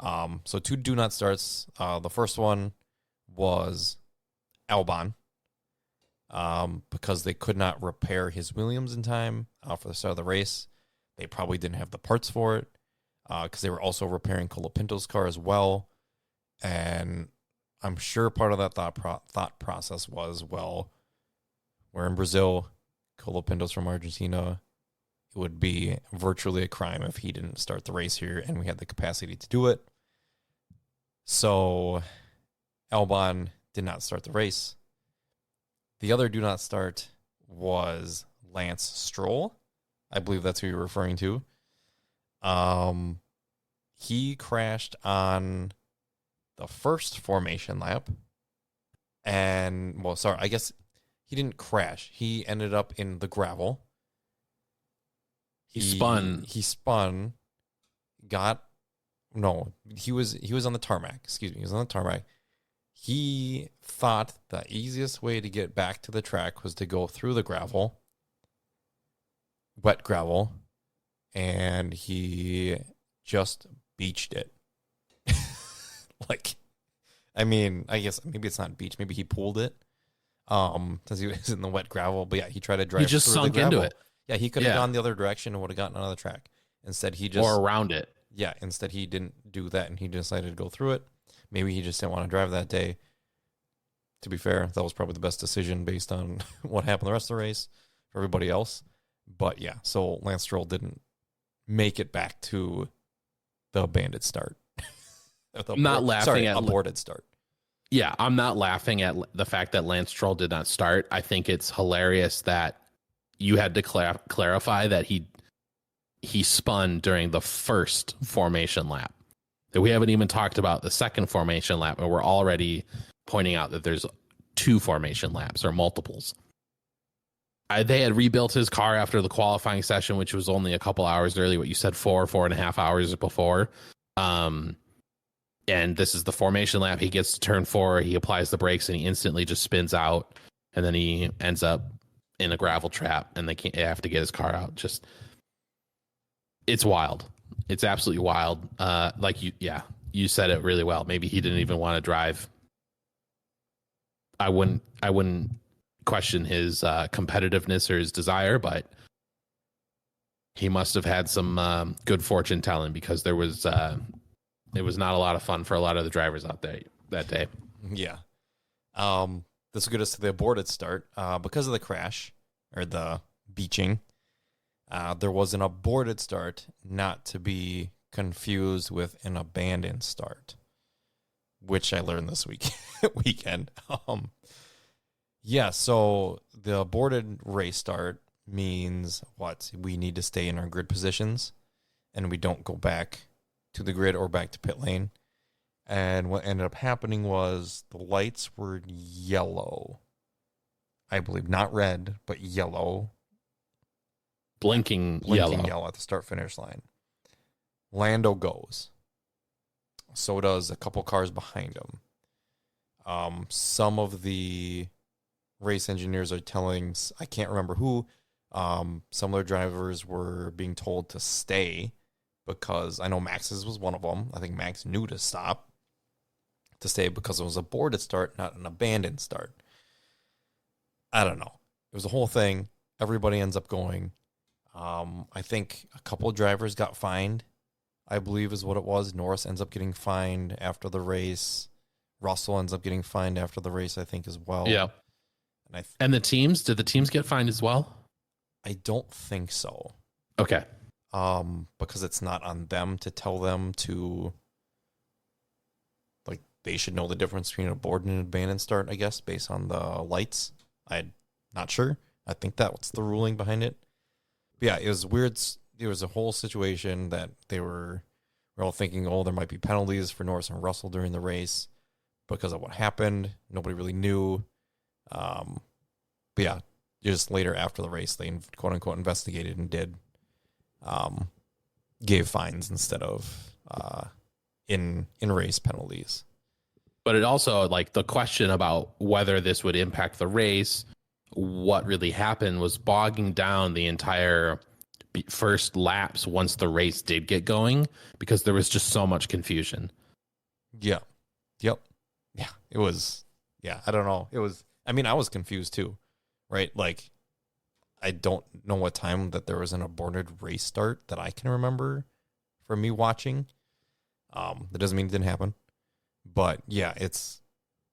So 2 do not starts. The first one was Albon, because they could not repair his Williams in time for the start of the race. They probably didn't have the parts for it because they were also repairing Colapinto's car as well. And I'm sure part of that thought process was, well, we're in Brazil, Colapinto's from Argentina. It would be virtually a crime if he didn't start the race here, and we had the capacity to do it. So Albon did not start the race. The other do not start was Lance Stroll. I believe that's who you're referring to. He crashed on the first formation lap. And, well, sorry, I guess he didn't crash. He ended up in the gravel. He spun. He was on the tarmac. Excuse me. He was on the tarmac. He thought the easiest way to get back to the track was to go through the gravel, wet gravel, and he just beached it. I guess maybe it's not beach. Maybe he pulled it since he was in the wet gravel. But yeah, he tried to drive. He just sunk into it. Yeah, he could have gone the other direction and would have gotten on the track. Instead, he just or around it. Yeah, instead he didn't do that, and he decided to go through it. Maybe he just didn't want to drive that day. To be fair, that was probably the best decision based on what happened the rest of the race for everybody else. But yeah, so Lance Stroll didn't make it back to the bandit start. I'm not laughing at aborted start. Yeah, I'm not laughing at the fact that Lance Stroll did not start. I think it's hilarious that you had to clarify that he spun during the first formation lap. That we haven't even talked about the second formation lap, and we're already pointing out that there's 2 formation laps or multiples. They had rebuilt his car after the qualifying session, which was only a couple hours early. What you said, 4.5 hours before. And this is the formation lap. He gets to turn 4. He applies the brakes, and he instantly just spins out. And then he ends up in a gravel trap, and they have to get his car out. Just, it's wild. It's absolutely wild. You said it really well. Maybe he didn't even want to drive. I wouldn't question his competitiveness or his desire, but he must have had some good fortune telling, because it was not a lot of fun for a lot of the drivers out there that day. Yeah. This will get us to the aborted start. Because of the crash or the beaching, there was an aborted start, not to be confused with an abandoned start, which I learned this weekend. So the aborted race start means what? We need to stay in our grid positions, and we don't go back to the grid or back to pit lane. And what ended up happening was the lights were yellow. I believe not red, but yellow. Blinking yellow at the start-finish line. Lando goes. So does a couple cars behind him. Some of the race engineers are telling, I can't remember who, some of their drivers were being told to stay, because I know Max's was one of them. I think Max knew to stay because it was a boarded start, not an abandoned start. I don't know. It was a whole thing. Everybody ends up going. I think a couple of drivers got fined, I believe is what it was. Norris ends up getting fined after the race. Russell ends up getting fined after the race, I think, as well. Yeah. And the teams, did the teams get fined as well? I don't think so. Okay. Because it's not on them to tell them to, like, they should know the difference between a board and an abandoned start, I guess, based on the lights. I'm not sure. I think that's the ruling behind it. But yeah, it was weird. It was a whole situation that we're all thinking, oh, there might be penalties for Norris and Russell during the race because of what happened. Nobody really knew. But yeah, just later after the race, they quote unquote investigated and gave fines instead of in race penalties. But it also, like, the question about whether this would impact the race, what really happened was bogging down the entire first laps once the race did get going, because there was just so much confusion. Yeah. Yep. Yeah. It was, yeah, I don't know. It was, I mean, I was confused too, right? Like, I don't know what time that there was an aborted race start that I can remember for me watching. That doesn't mean it didn't happen. But yeah, it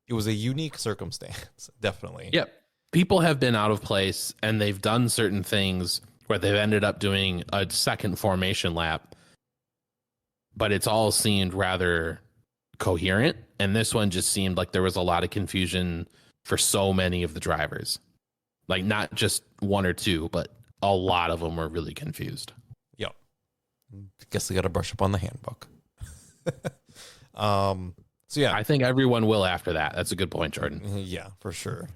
was a unique circumstance, definitely. Yep. People have been out of place, and they've done certain things where they've ended up doing a second formation lap, but it's all seemed rather coherent. And this one just seemed like there was a lot of confusion for so many of the drivers. Like, not just one or two, but a lot of them were really confused. Yep. Guess they got to brush up on the handbook. So yeah, I think everyone will after that. That's a good point, Jordan. Yeah, for sure.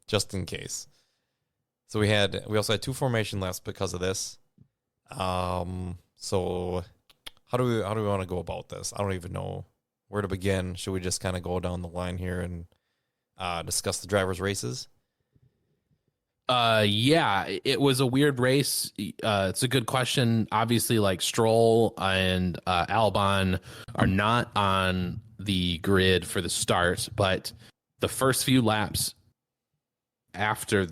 Just in case. So we also had 2 formation laps because of this. So how do we want to go about this? I don't even know where to begin. Should we just kind of go down the line here and discuss the drivers' races? Yeah, it was a weird race. It's a good question. Obviously, like, Stroll and Albon are not on the grid for the start, but the first few laps after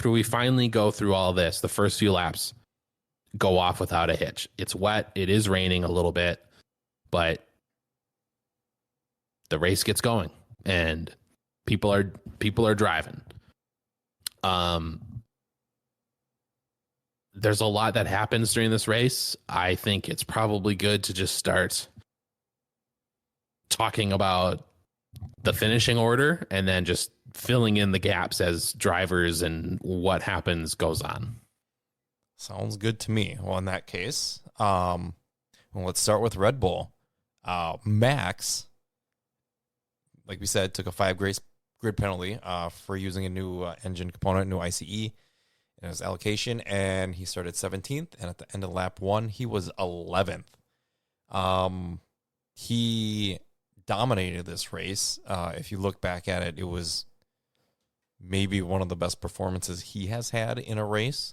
we finally go through all this, the first few laps go off without a hitch. It's wet. It is raining a little bit, but the race gets going and people are driving. There's a lot that happens during this race. I think it's probably good to just start talking about the finishing order and then just filling in the gaps as drivers and what happens goes on. Sounds good to me. Well, in that case, well, let's start with Red Bull. Max, like we said, took a 5 grid penalty for using a new engine component, new ICE in his allocation, and he started 17th. And at the end of lap 1, he was 11th. He dominated this race. If you look back at it, it was maybe one of the best performances he has had in a race,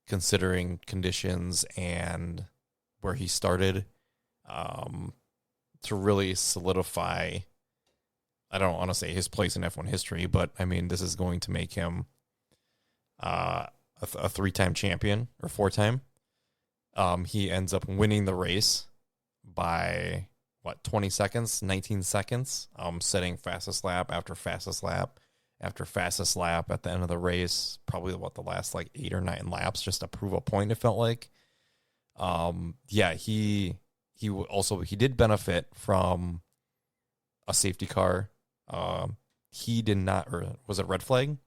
considering conditions and where he started, to really solidify, I don't want to say his place in F1 history, but I mean, this is going to make him a 3-time champion or 4-time. He ends up winning the race by 20 seconds, 19 seconds, setting fastest lap after fastest lap after fastest lap at the end of the race, probably the last 8 or 9 laps just to prove a point, it felt like. He did benefit from a safety car. He did not, or was it red flag?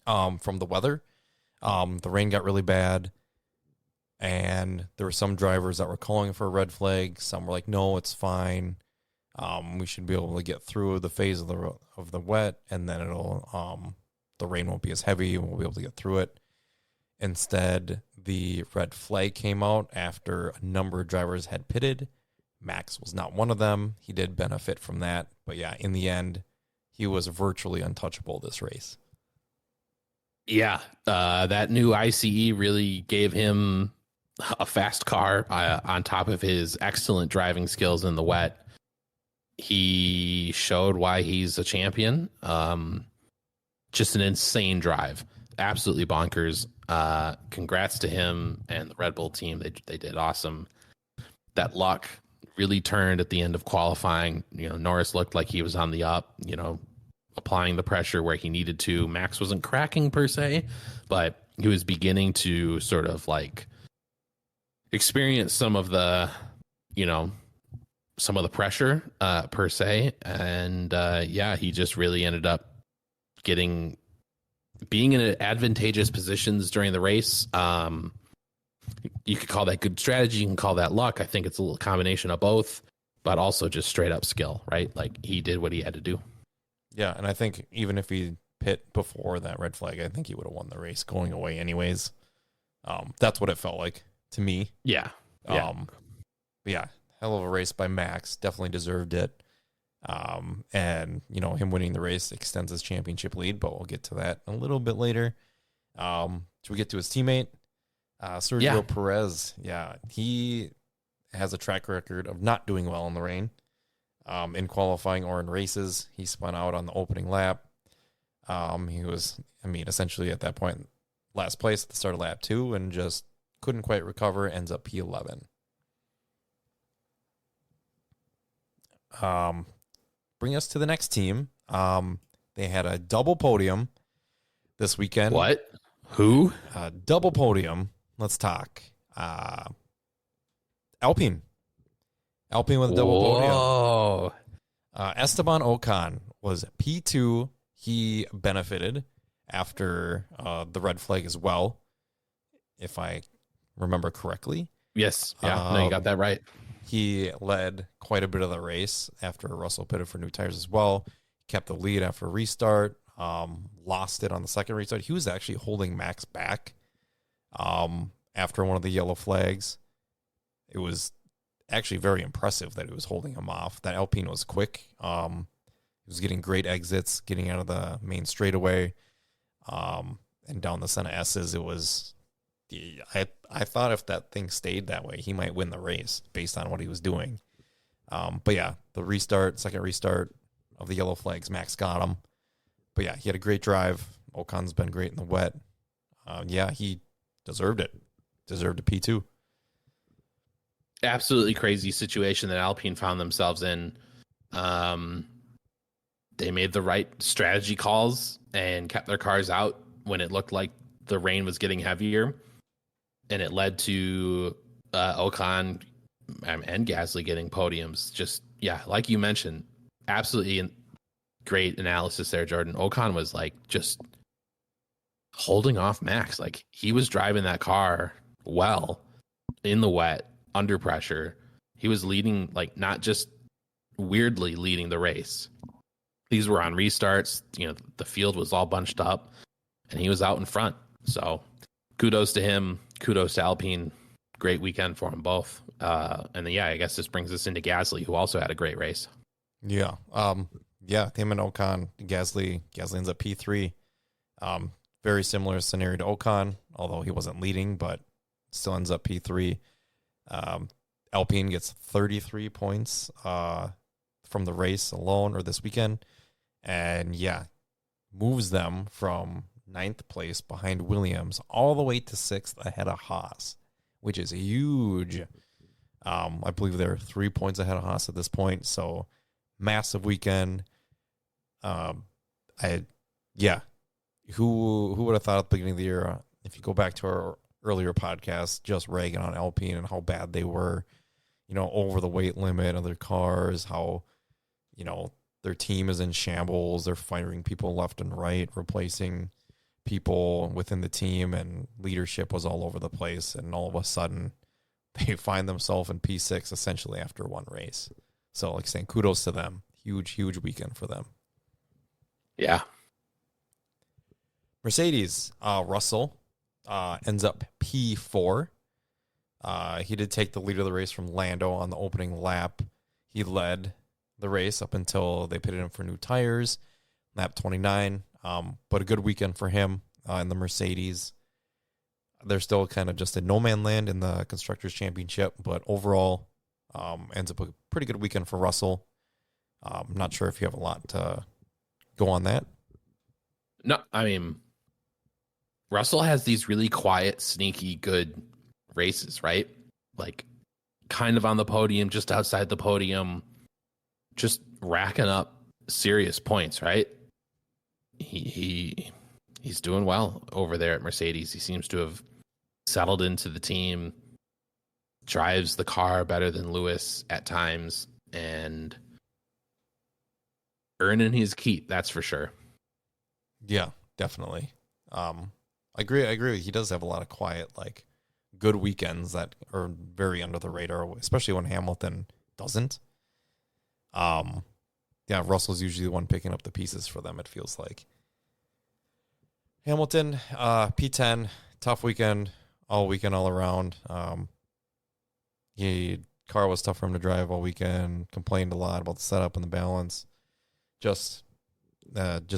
From the weather. The rain got really bad, and there were some drivers that were calling for a red flag. Some were like, no, it's fine. We should be able to get through the phase of the wet, and then the rain won't be as heavy, and we'll be able to get through it. Instead, the red flag came out after a number of drivers had pitted. Max was not one of them. He did benefit from that. But yeah, in the end, he was virtually untouchable this race. Yeah, that new ICE really gave him a fast car on top of his excellent driving skills in the wet. He showed why he's a champion. Just an insane drive. Absolutely bonkers. Congrats to him and the Red Bull team. They did awesome. That luck really turned at the end of qualifying. Norris looked like he was on the up, applying the pressure where he needed to. Max wasn't cracking per se, but he was beginning to sort of experience some of the pressure per se. And he just really ended up being in advantageous positions during the race. You could call that good strategy. You can call that luck. I think it's a little combination of both, but also just straight up skill, right? He did what he had to do. Yeah, and I think even if he pit before that red flag, I think he would have won the race going away anyways. That's what it felt like to me. Yeah. Hell of a race by Max. Definitely deserved it. And him winning the race extends his championship lead, but we'll get to that a little bit later. Should we get to his teammate? Sergio Perez. Yeah, he has a track record of not doing well in the rain. In qualifying or in races, he spun out on the opening lap. He was, essentially at that point, last place at the start of lap 2 and just couldn't quite recover, ends up P11. Bring us to the next team. They had a double podium this weekend. What? Who? Double podium. Let's talk. Alpine. Alpine with a double podium. Esteban Ocon was P2. He benefited after the red flag as well, if I remember correctly. Yes. Yeah. No, you got that right. He led quite a bit of the race after Russell pitted for new tires as well. Kept the lead after restart. Lost it on the second restart. He was actually holding Max back after one of the yellow flags. It was actually very impressive that he was holding him off. That Alpine was quick. He was getting great exits, getting out of the main straightaway, and down the Senna S's. It was, I thought if that thing stayed that way, he might win the race based on what he was doing. But yeah, the second restart of the yellow flags, Max got him. But yeah, he had a great drive. Ocon's been great in the wet. He deserved it. Deserved a P2. Absolutely crazy situation that Alpine found themselves in. They made the right strategy calls and kept their cars out when it looked like the rain was getting heavier. And it led to Ocon and Gasly getting podiums. Just, yeah, like you mentioned, absolutely great analysis there, Jordan. Ocon was like just holding off Max. Like he was driving that car well in the wet, under pressure. He was leading, like not just weirdly leading the race. These were on restarts. You know, the field was all bunched up and he was out in front. So kudos to him. Kudos to Alpine. Great weekend for them both. And then, yeah, I guess this brings us into Gasly, who also had a great race. Yeah. Yeah, him and Ocon, Gasly ends up P3. Very similar scenario to Ocon, although he wasn't leading, but still ends up P3. Alpine gets 33 points from the race alone, or this weekend. And yeah, moves them from 9th place behind Williams all the way to 6th ahead of Haas, which is huge. I believe they're 3 points ahead of Haas at this point. So massive weekend. Who would have thought at the beginning of the year, if you go back to our earlier podcast, just ragging on Alpine and how bad they were, you know, over the weight limit of their cars, how, you know, their team is in shambles. They're firing people left and right, replacing people within the team, and leadership was all over the place. And all of a sudden, they find themselves in P6 essentially after one race. So, like saying, kudos to them. Huge weekend for them. Yeah. Mercedes, Russell ends up P4. He did take the lead of the race from Lando on the opening lap. He led the race up until they pitted him for new tires, lap 29. But a good weekend for him in the Mercedes. They're still kind of just in no man land in the Constructors' Championship, but overall ends up a pretty good weekend for Russell. I'm not sure if you have a lot to go on that. No, I mean, Russell has these really quiet, sneaky, good races, right? Like kind of on the podium, just outside the podium, just racking up serious points, right? He's doing well over there at Mercedes. He seems to have settled into the team, drives the car better than Lewis at times, and earning his keep, that's for sure. Yeah, definitely. I agree. He does have a lot of quiet, like, good weekends that are very under the radar, especially when Hamilton doesn't. Yeah, Russell's usually the one picking up the pieces for them, it feels like. Hamilton, P10, tough weekend, all around. Car was tough for him to drive all weekend, complained a lot about the setup and the balance. Just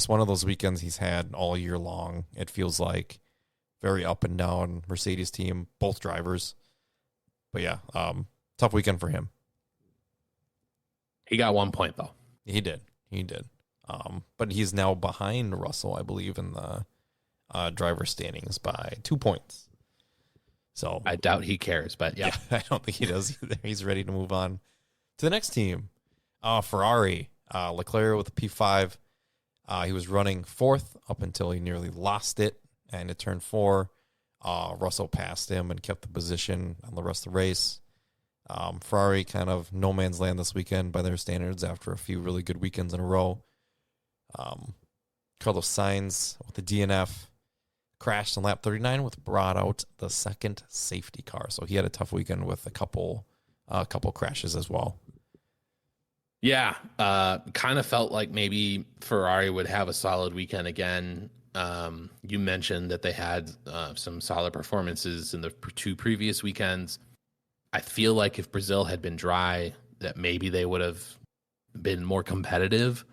one of those weekends he's had all year long, it feels like. Very up and down Mercedes team, both drivers. But yeah, tough weekend for him. He got 1 point, though. He did. But he's now behind Russell, I believe, in the driver standings by 2 points. So I doubt he cares, but yeah. I don't think he does either. He's ready to move on to the next team. Ferrari, Leclerc with a P5. He was running 4th up until he nearly lost it, and it turned 4. Russell passed him and kept the position on the rest of the race. Ferrari kind of no man's land this weekend by their standards after a few really good weekends in a row. Carlos Sainz with the DNF crashed on lap 39, which brought out the second safety car. So he had a tough weekend with a couple crashes as well. Yeah, kind of felt like maybe Ferrari would have a solid weekend again. You mentioned that they had some solid performances in the 2 previous weekends. I feel like if Brazil had been dry, that maybe they would have been more competitive.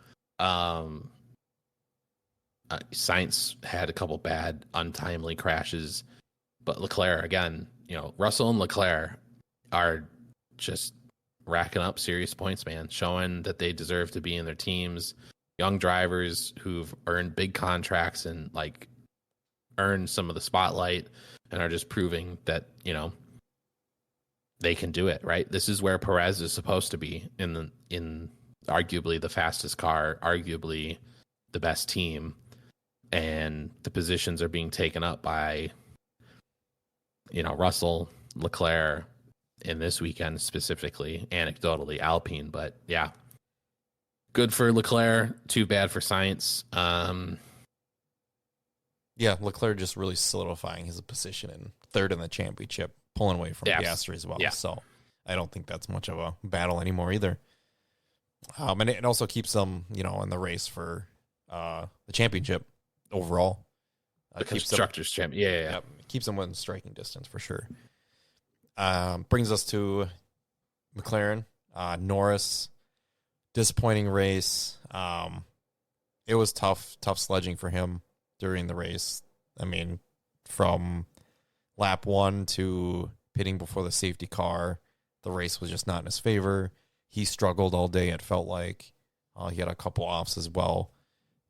Sainz had a couple bad, untimely crashes, but Leclerc, again, Russell and Leclerc are just racking up serious points, man, showing that they deserve to be in their teams. Young drivers who've earned big contracts and like earned some of the spotlight and are just proving that, they can do it, right? This is where Perez is supposed to be in arguably the fastest car, arguably the best team, and the positions are being taken up by Russell, Leclerc, in this weekend specifically, anecdotally Alpine. But yeah, good for Leclerc, too bad for Sainz. Yeah, Leclerc just really solidifying his position in third in the championship, pulling away from Piastri as well. Yeah. So I don't think that's much of a battle anymore either. And it also keeps them, in the race for the championship overall. The Constructors' Champion. Yeah. Keeps them within striking distance for sure. Brings us to McLaren. Norris, disappointing race. It was tough sledging for him during the race. I mean, from lap 1 to pitting before the safety car, the race was just not in his favor. He struggled all day, it felt like. He had a couple offs as well.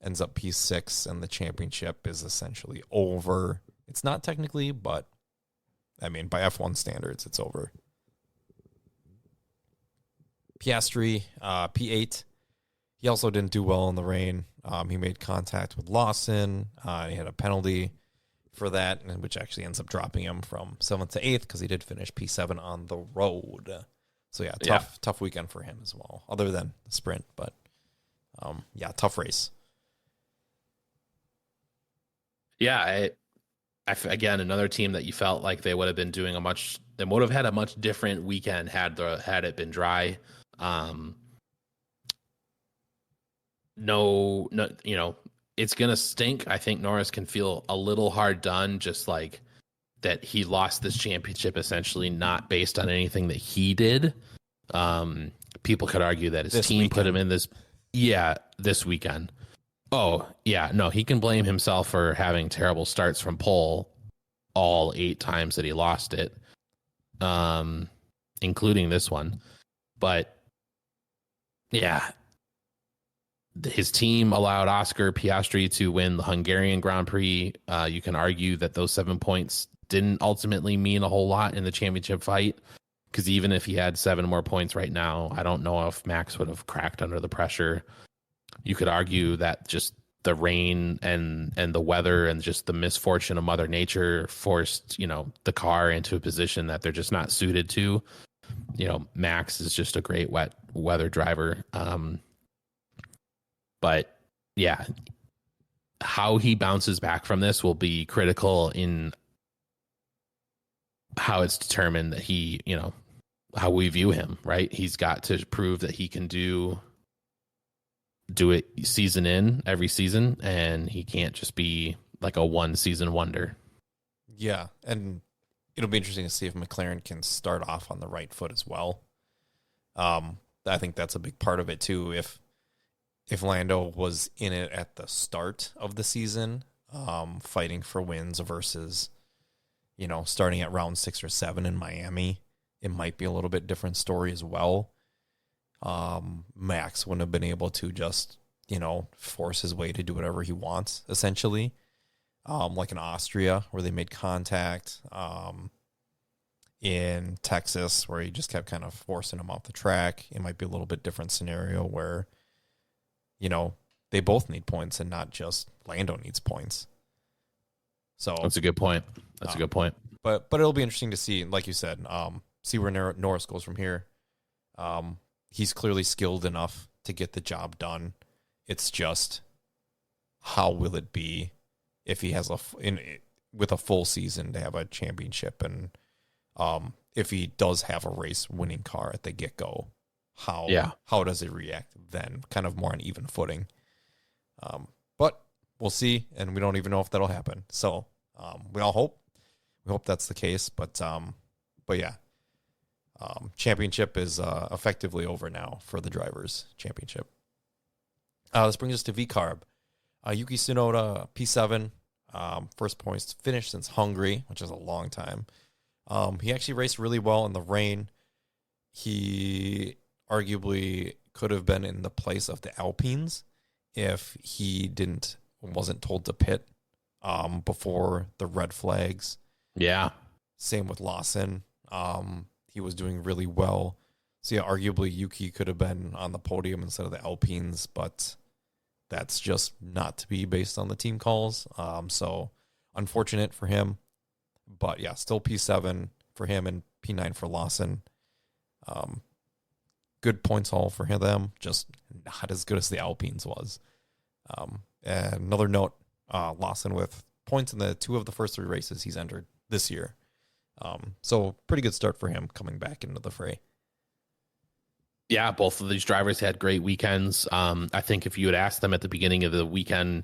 Ends up P6, and the championship is essentially over. It's not technically, but, I mean, by F1 standards, it's over. Piastri, P8. He also didn't do well in the rain. He made contact with Lawson. He had a penalty for that, which actually ends up dropping him from 7th to 8th because he did finish P7 on the road. So, tough weekend for him as well, other than the sprint. But, tough race. Yeah, again, another team that you felt like they would have been doing they would have had a much different weekend had it been dry. No, it's gonna stink. I think Norris can feel a little hard done, just like that he lost this championship essentially not based on anything that he did. People could argue that his team put him in this weekend. Oh, yeah, no, he can blame himself for having terrible starts from pole all 8 times that he lost it, including this one. But, yeah, his team allowed Oscar Piastri to win the Hungarian Grand Prix. You can argue that those 7 points didn't ultimately mean a whole lot in the championship fight, because even if he had 7 more points right now, I don't know if Max would have cracked under the pressure. You could argue that just the rain and the weather and just the misfortune of Mother Nature forced, the car into a position that they're just not suited to. Max is just a great wet weather driver. But yeah, how he bounces back from this will be critical in how it's determined that he, how we view him, right? He's got to prove that he can do it season in every season, and he can't just be like a one season wonder. Yeah, and it'll be interesting to see if McLaren can start off on the right foot as well. I think that's a big part of it too. If Lando was in it at the start of the season, fighting for wins versus, starting at round 6 or 7 in Miami, it might be a little bit different story as well. Max wouldn't have been able to just, force his way to do whatever he wants, essentially. Like in Austria, where they made contact. In Texas, where he just kept kind of forcing him off the track. It might be a little bit different scenario where, they both need points and not just Lando needs points. So that's a good point. That's a good point. But it'll be interesting to see, like you said, see where Norris goes from here. He's clearly skilled enough to get the job done. It's just, how will it be if he has with a full season to have a championship, and if he does have a race winning car at the get go, how does it react then? Kind of more on even footing. But we'll see, and we don't even know if that'll happen. So we hope that's the case. But yeah. Championship is effectively over now for the drivers' championship. This brings us to VCARB. Yuki Tsunoda, P7, first points finished since Hungary, which is a long time. He actually raced really well in the rain. He arguably could have been in the place of the Alpines if he wasn't told to pit before the red flags. Yeah. Same with Lawson. He was doing really well. So, yeah, arguably Yuki could have been on the podium instead of the Alpines, but that's just not to be based on the team calls. So, unfortunate for him. But, yeah, still P7. for him and P9 for Lawson. Good points haul for them, just not as good as the Alpines was. And another note, Lawson with points in the 2 of the first 3 races he's entered this year. So pretty good start for him coming back into the fray. Yeah, both of these drivers had great weekends. I think if you had asked them at the beginning of the weekend,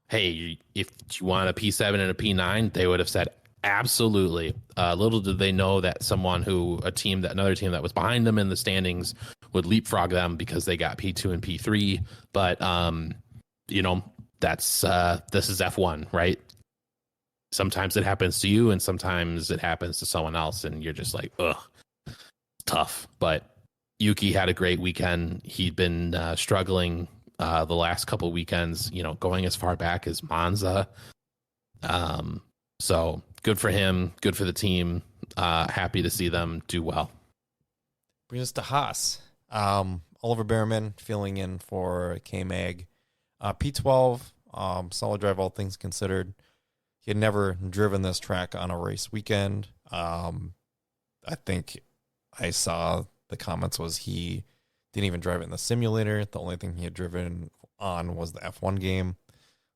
hey, if you want a P7 and a P9, they would have said absolutely. Little did they know that another team that was behind them in the standings would leapfrog them because they got P2 and P3. But that's this is F1, right? Sometimes it happens to you, and sometimes it happens to someone else, and you're just like, ugh, tough. But Yuki had a great weekend. He'd been struggling the last couple weekends, going as far back as Monza. So good for him. Good for the team. Happy to see them do well. Brings us to Haas. Oliver Behrman filling in for K-Mag. P12, solid drive, all things considered. He had never driven this track on a race weekend. I think I saw the comments was he didn't even drive it in the simulator. The only thing he had driven on was the F1 game.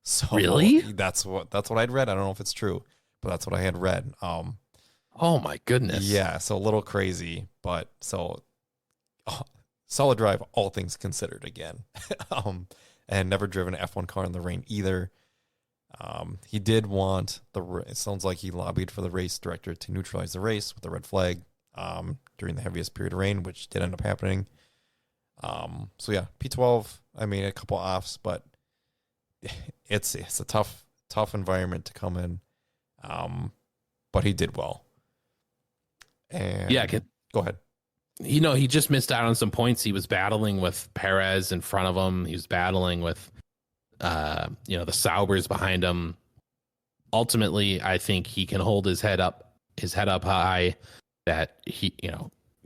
So really? That's what I'd read. I don't know if it's true, but that's what I had read. Oh my goodness. Yeah, so a little crazy, but solid drive, all things considered again. And never driven an F1 car in the rain either. He did want it sounds like he lobbied for the race director to neutralize the race with the red flag during the heaviest period of rain, which did end up happening. So yeah, P12, I mean, a couple offs, but it's a tough environment to come in. But he did well. And yeah, go ahead. He just missed out on some points. He was battling with Perez in front of him. He was battling with, the Saubers behind him. Ultimately, I think he can hold his head up high. That he,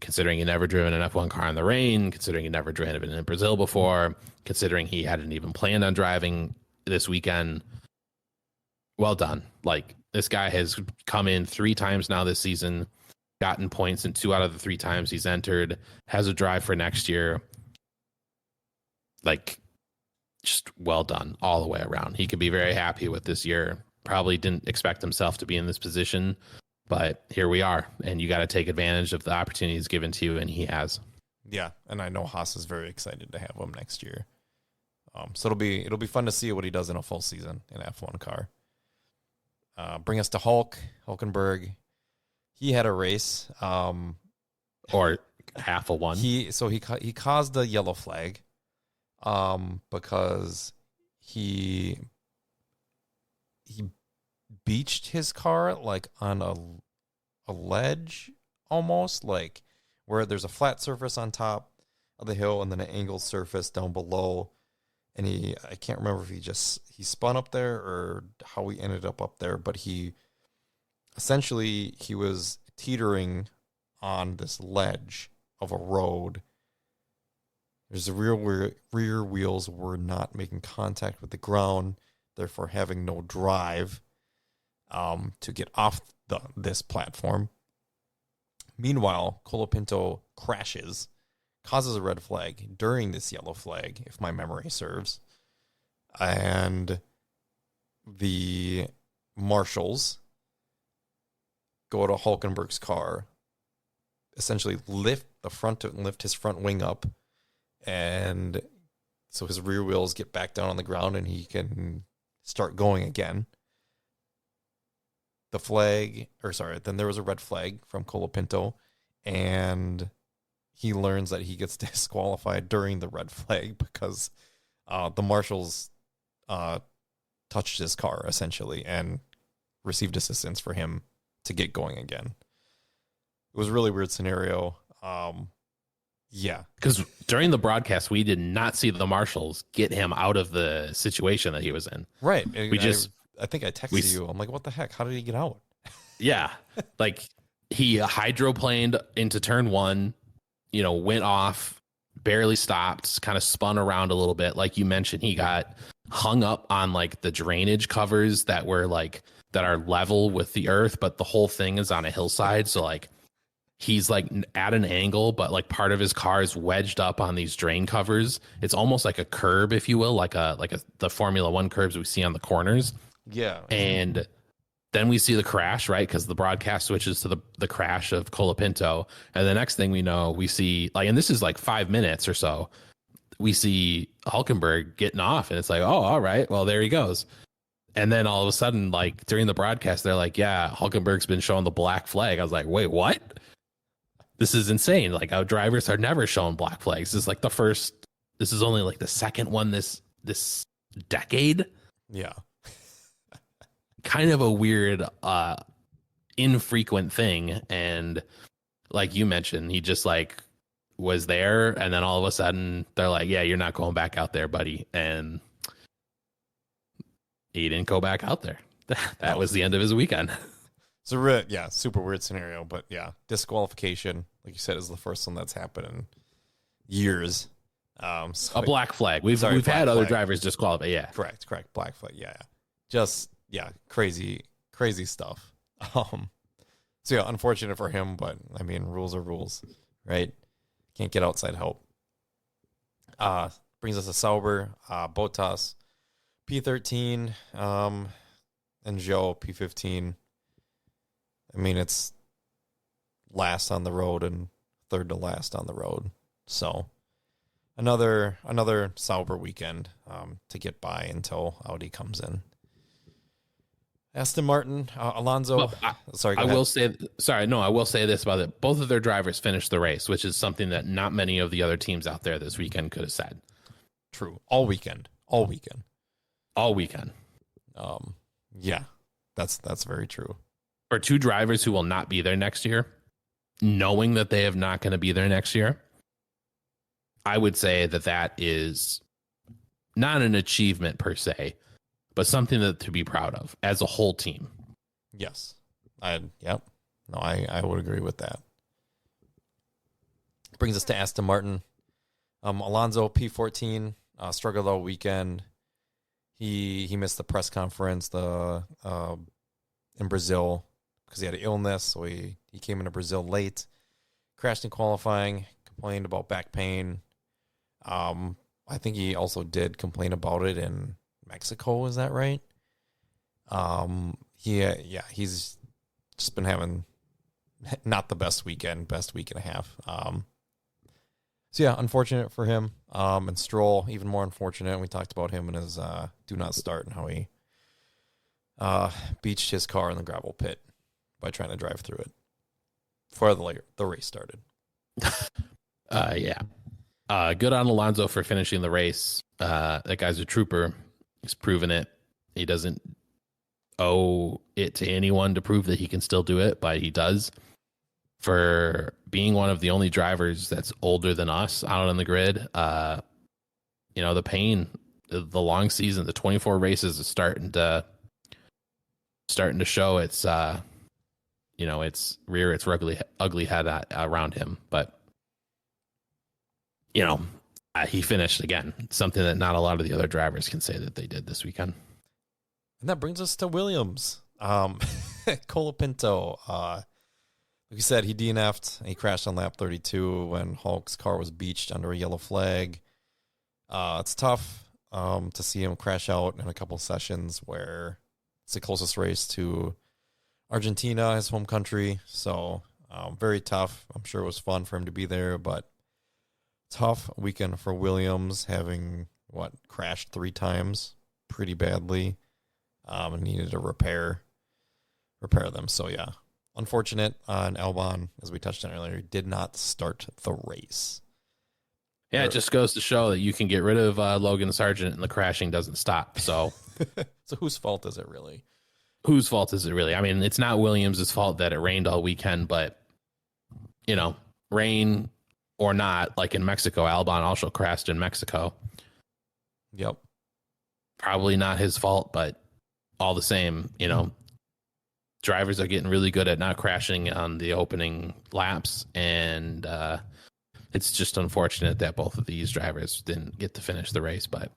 considering he never driven an F1 car in the rain, considering he never driven in Brazil before, considering he hadn't even planned on driving this weekend. Well done. Like, this guy has come in 3 times now this season, gotten points in 2 out of the 3 times he's entered, has a drive for next year. Like, just well done all the way around. He could be very happy with this year. Probably didn't expect himself to be in this position, but here we are, and you got to take advantage of the opportunities given to you, and he has. Yeah, and I know Haas is very excited to have him next year. So it'll be fun to see what he does in a full season in an F1 car. Bring us to Hulkenberg. He had a race, or half a one. He caused the yellow flag, because he beached his car like on a ledge, almost like where there's a flat surface on top of the hill and then an angled surface down below. And I can't remember if he spun up there or how he ended up there, but he was teetering on this ledge of a road. There's rear wheels were not making contact with the ground, therefore having no drive to get off this platform. Meanwhile, Colapinto crashes, causes a red flag during this yellow flag, if my memory serves. And the marshals go to Hulkenberg's car, essentially lift his front wing up, and so his rear wheels get back down on the ground and he can start going again. Then there was a red flag from Colapinto, and he learns that he gets disqualified during the red flag because the marshals touched his car, essentially, and received assistance for him to get going again. It was a really weird scenario. Yeah. Because during the broadcast, we did not see the marshals get him out of the situation that he was in. Right. I think I texted you. I'm like, what the heck? How did he get out? Yeah. Like, he hydroplaned into turn 1, went off, barely stopped, kind of spun around a little bit. Like you mentioned, he got hung up on like the drainage covers that were like that are level with the earth, but the whole thing is on a hillside. So like he's like at an angle, but like part of his car is wedged up on these drain covers. It's almost like a curb, if you will, like the Formula One curbs we see on the corners. Yeah. And then we see the crash, right? Because the broadcast switches to the crash of Colapinto. And the next thing we know, we see like, and this is like 5 minutes or so, we see Hulkenberg getting off, and it's like, oh, all right, well, there he goes. And then all of a sudden, like during the broadcast, they're like, yeah, Hulkenberg's been showing the black flag. I was like, wait, what? This is insane. Like our drivers are never showing black flags. This is like this is only like the second one this decade. Yeah. Kind of a weird, infrequent thing. And like you mentioned, he just like was there. And then all of a sudden they're like, yeah, you're not going back out there, buddy. And he didn't go back out there. That was the end of his weekend. So yeah, super weird scenario, but yeah, disqualification, like you said, is the first one that's happened in years. A black flag. We've had other drivers disqualify. Yeah, correct. Black flag. Yeah. Just crazy stuff. So yeah, unfortunate for him, but I mean, rules are rules, right? Can't get outside help. Brings us to Sauber, Bottas, P13, and Joe P15. I mean, it's last on the road and third to last on the road. So another Sauber weekend to get by until Audi comes in. Aston Martin, Alonso. Well, I will say this about it. Both of their drivers finished the race, which is something that not many of the other teams out there this weekend could have said. True. All weekend. Yeah, that's very true. For two drivers who will not be there next year, knowing that they have not going to be there next year, I would say that is not an achievement per se, but something to be proud of as a whole team. Yes. I would agree with that. Brings us to Aston Martin. Alonso P14 struggled all weekend. He missed the press conference in Brazil because he had an illness, so he came into Brazil late, crashed in qualifying, complained about back pain. I think he also did complain about it in Mexico. Is that right? He's just been having not the best week and a half. So yeah, unfortunate for him. And Stroll, even more unfortunate. We talked about him and his do not start and how he beached his car in the gravel pit by trying to drive through it before the race started. Yeah. Good on Alonso for finishing the race. That guy's a trooper. He's proven it. He doesn't owe it to anyone to prove that he can still do it, but he does. For being one of the only drivers that's older than us out on the grid, the pain, the long season, the 24 races is starting to show its rear its ugly head around him. But he finished again, something that not a lot of the other drivers can say that they did this weekend. And that brings us to Williams. Colapinto, like you said, he DNF'd. He crashed on lap 32 when Hulk's car was beached under a yellow flag. It's tough to see him crash out in a couple sessions where it's the closest race to Argentina, his home country. So very tough. I'm sure it was fun for him to be there, but tough weekend for Williams, having crashed 3 times pretty badly, and needed to repair them. So yeah, unfortunate on Albon, as we touched on earlier, did not start the race. Yeah, it just goes to show that you can get rid of Logan Sargent and the crashing doesn't stop. So, so whose fault is it really? Whose fault is it really? I mean, it's not Williams' fault that it rained all weekend, but rain or not, like in Mexico, Albon also crashed in Mexico. Yep. Probably not his fault, but all the same, drivers are getting really good at not crashing on the opening laps, and it's just unfortunate that both of these drivers didn't get to finish the race. But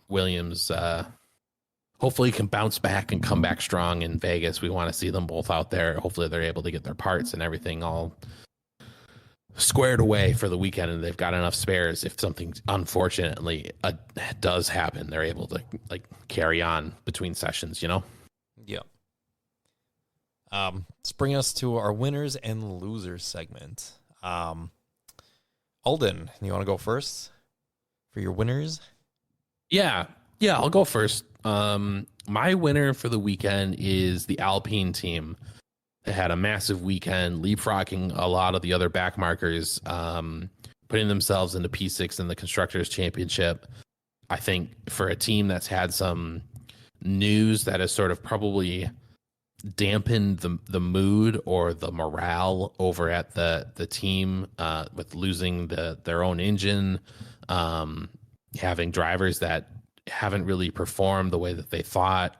Williams, hopefully can bounce back and come back strong in Vegas. We want to see them both out there. Hopefully they're able to get their parts and everything all squared away for the weekend, and they've got enough spares if something unfortunately does happen. They're able to like carry on between sessions, you know? Yeah. Let's bring us to our winners and losers segment. Alden, you want to go first for your winners? Yeah, I'll go first. My winner for the weekend is the Alpine team. They had a massive weekend, leapfrogging a lot of the other back markers, putting themselves into P6 in the Constructors' Championship. I think for a team that's had some news that has sort of probably dampened the mood or the morale over at the team with losing their own engine, having drivers that haven't really performed the way that they thought,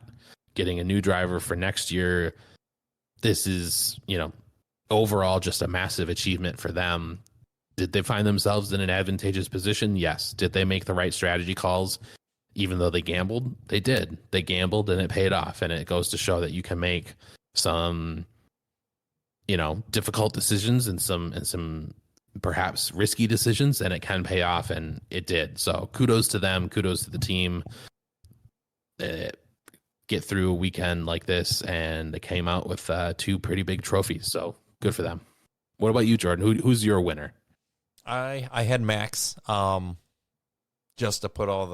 getting a new driver for next year. This is, overall just a massive achievement for them. Did they find themselves in an advantageous position? Yes. Did they make the right strategy calls? Even though they gambled, they did. They gambled and it paid off. And it goes to show that you can make some, difficult decisions and some perhaps risky decisions, and it can pay off, and it did. So kudos to them. Kudos to the team. Get through a weekend like this, and they came out with 2 pretty big trophies. So good for them. What about you, Jordan? Who's your winner? I had Max, just to put all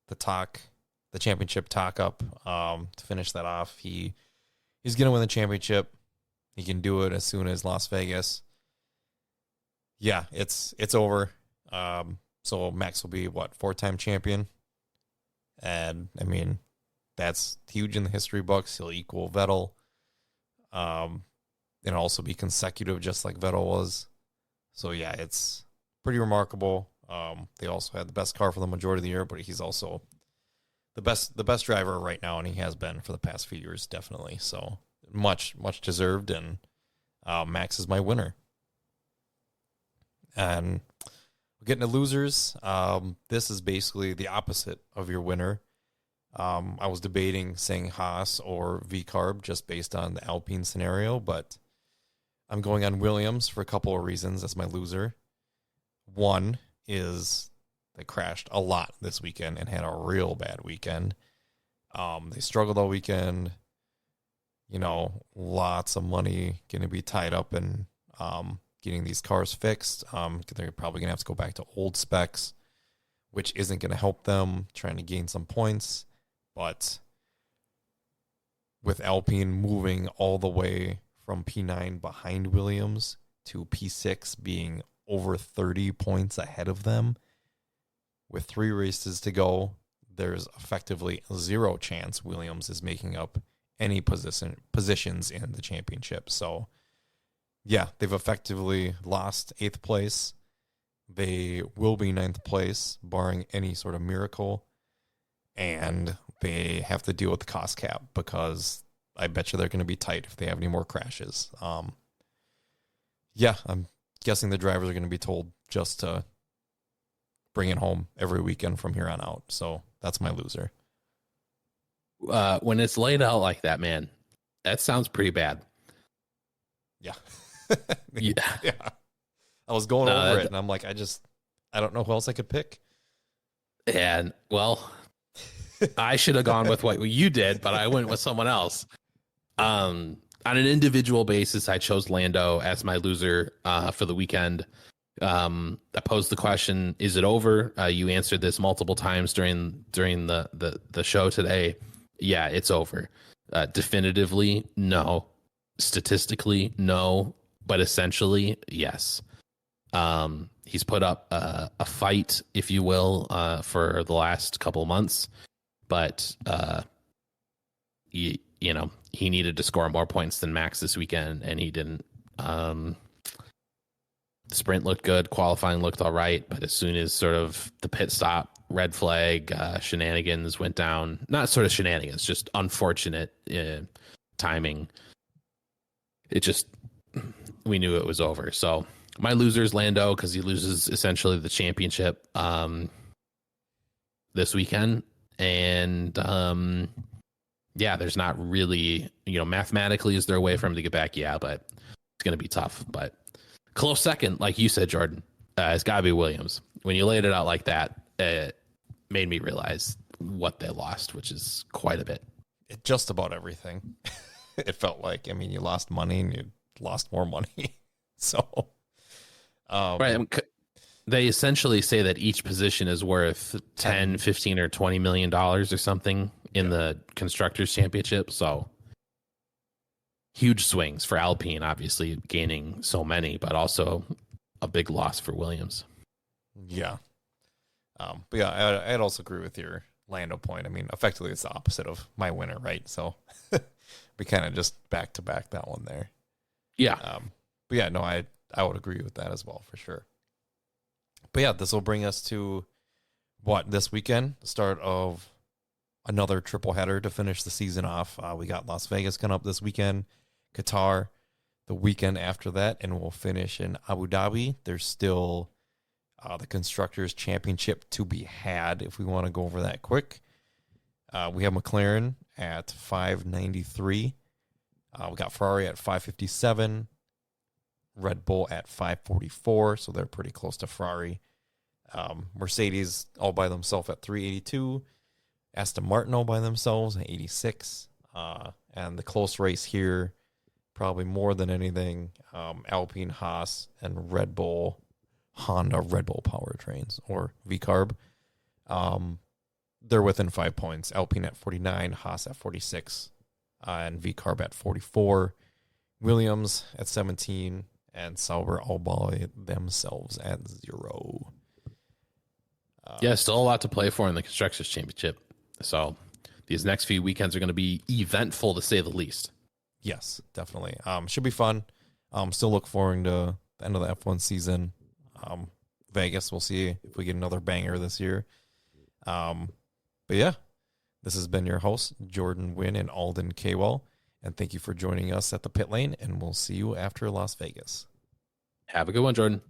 the championship talk up, to finish that off. He's gonna win the championship. He can do it as soon as Las Vegas. Yeah, it's over. So Max will be 4-time champion, and I mean, that's huge in the history books. He'll equal Vettel, and also be consecutive, just like Vettel was. So yeah, it's pretty remarkable. They also had the best car for the majority of the year, but he's also the best driver right now, and he has been for the past few years, definitely. So much deserved, and Max is my winner. And we're getting to losers. This is basically the opposite of your winner. I was debating saying Haas or V-Carb just based on the Alpine scenario, but I'm going on Williams for a couple of reasons as my loser. One is they crashed a lot this weekend and had a real bad weekend. They struggled all weekend. Lots of money going to be tied up in getting these cars fixed. They're probably going to have to go back to old specs, which isn't going to help them trying to gain some points. But with Alpine moving all the way from P9 behind Williams to P6 being over 30 points ahead of them, with 3 races to go, there's effectively 0 chance Williams is making up any positions in the championship. So, yeah, they've effectively lost 8th place. They will be 9th place, barring any sort of miracle. And they have to deal with the cost cap because I bet you they're going to be tight if they have any more crashes. Yeah, I'm guessing the drivers are going to be told just to bring it home every weekend from here on out. So that's my loser. When it's laid out like that, man, that sounds pretty bad. Yeah. Yeah. I was going over it, and I'm like, I don't know who else I could pick. And, well, I should have gone with what you did, but I went with someone else. On an individual basis, I chose Lando as my loser for the weekend. I posed the question, is it over? You answered this multiple times during the show today. Yeah, it's over. Definitively, no. Statistically, no. But essentially, yes. He's put up a fight, if you will, for the last couple of months. But, he needed to score more points than Max this weekend, and he didn't. The sprint looked good. Qualifying looked all right. But as soon as sort of the pit stop, red flag, shenanigans went down, not sort of shenanigans, just unfortunate timing. We knew it was over. So my loser is Lando because he loses essentially the championship this weekend. And yeah, there's not really, mathematically, is there a way for him to get back? Yeah, but it's going to be tough. But close second, like you said, Jordan, it's got to be Williams. When you laid it out like that, it made me realize what they lost, which is quite a bit. Just about everything. It felt like, I mean, you lost money and you lost more money. So, right. They essentially say that each position is worth 10, 15, or $20 million or something in the Constructors' Championship. So huge swings for Alpine, obviously gaining so many, but also a big loss for Williams. Yeah. But yeah, I'd also agree with your Lando point. I mean, effectively, it's the opposite of my winner, right? So we kind of just back to back that one there. Yeah. But yeah, no, I would agree with that as well for sure. But yeah, this will bring us to this weekend, the start of another triple header to finish the season off. We got Las Vegas coming up this weekend, Qatar the weekend after that, and we'll finish in Abu Dhabi. There's still the Constructors' Championship to be had if we want to go over that quick. We have McLaren at 593. We got Ferrari at 557. Red Bull at 544, so they're pretty close to Ferrari. Mercedes all by themselves at 382. Aston Martin all by themselves at 86. And the close race here, probably more than anything, Alpine, Haas, and Red Bull, Honda Red Bull powertrains, or VCARB. They're within 5 points. Alpine at 49, Haas at 46, and VCARB at 44. Williams at 17, and Sauber all by themselves at 0. Yeah, still a lot to play for in the Constructors' Championship. So these next few weekends are going to be eventful, to say the least. Yes, definitely. Should be fun. Still look forward to the end of the F1 season. Vegas, we'll see if we get another banger this year. But yeah, this has been your host, Jordan Wynn and Alden Kwell. And thank you for joining us at the pit lane, and we'll see you after Las Vegas. Have a good one, Jordan.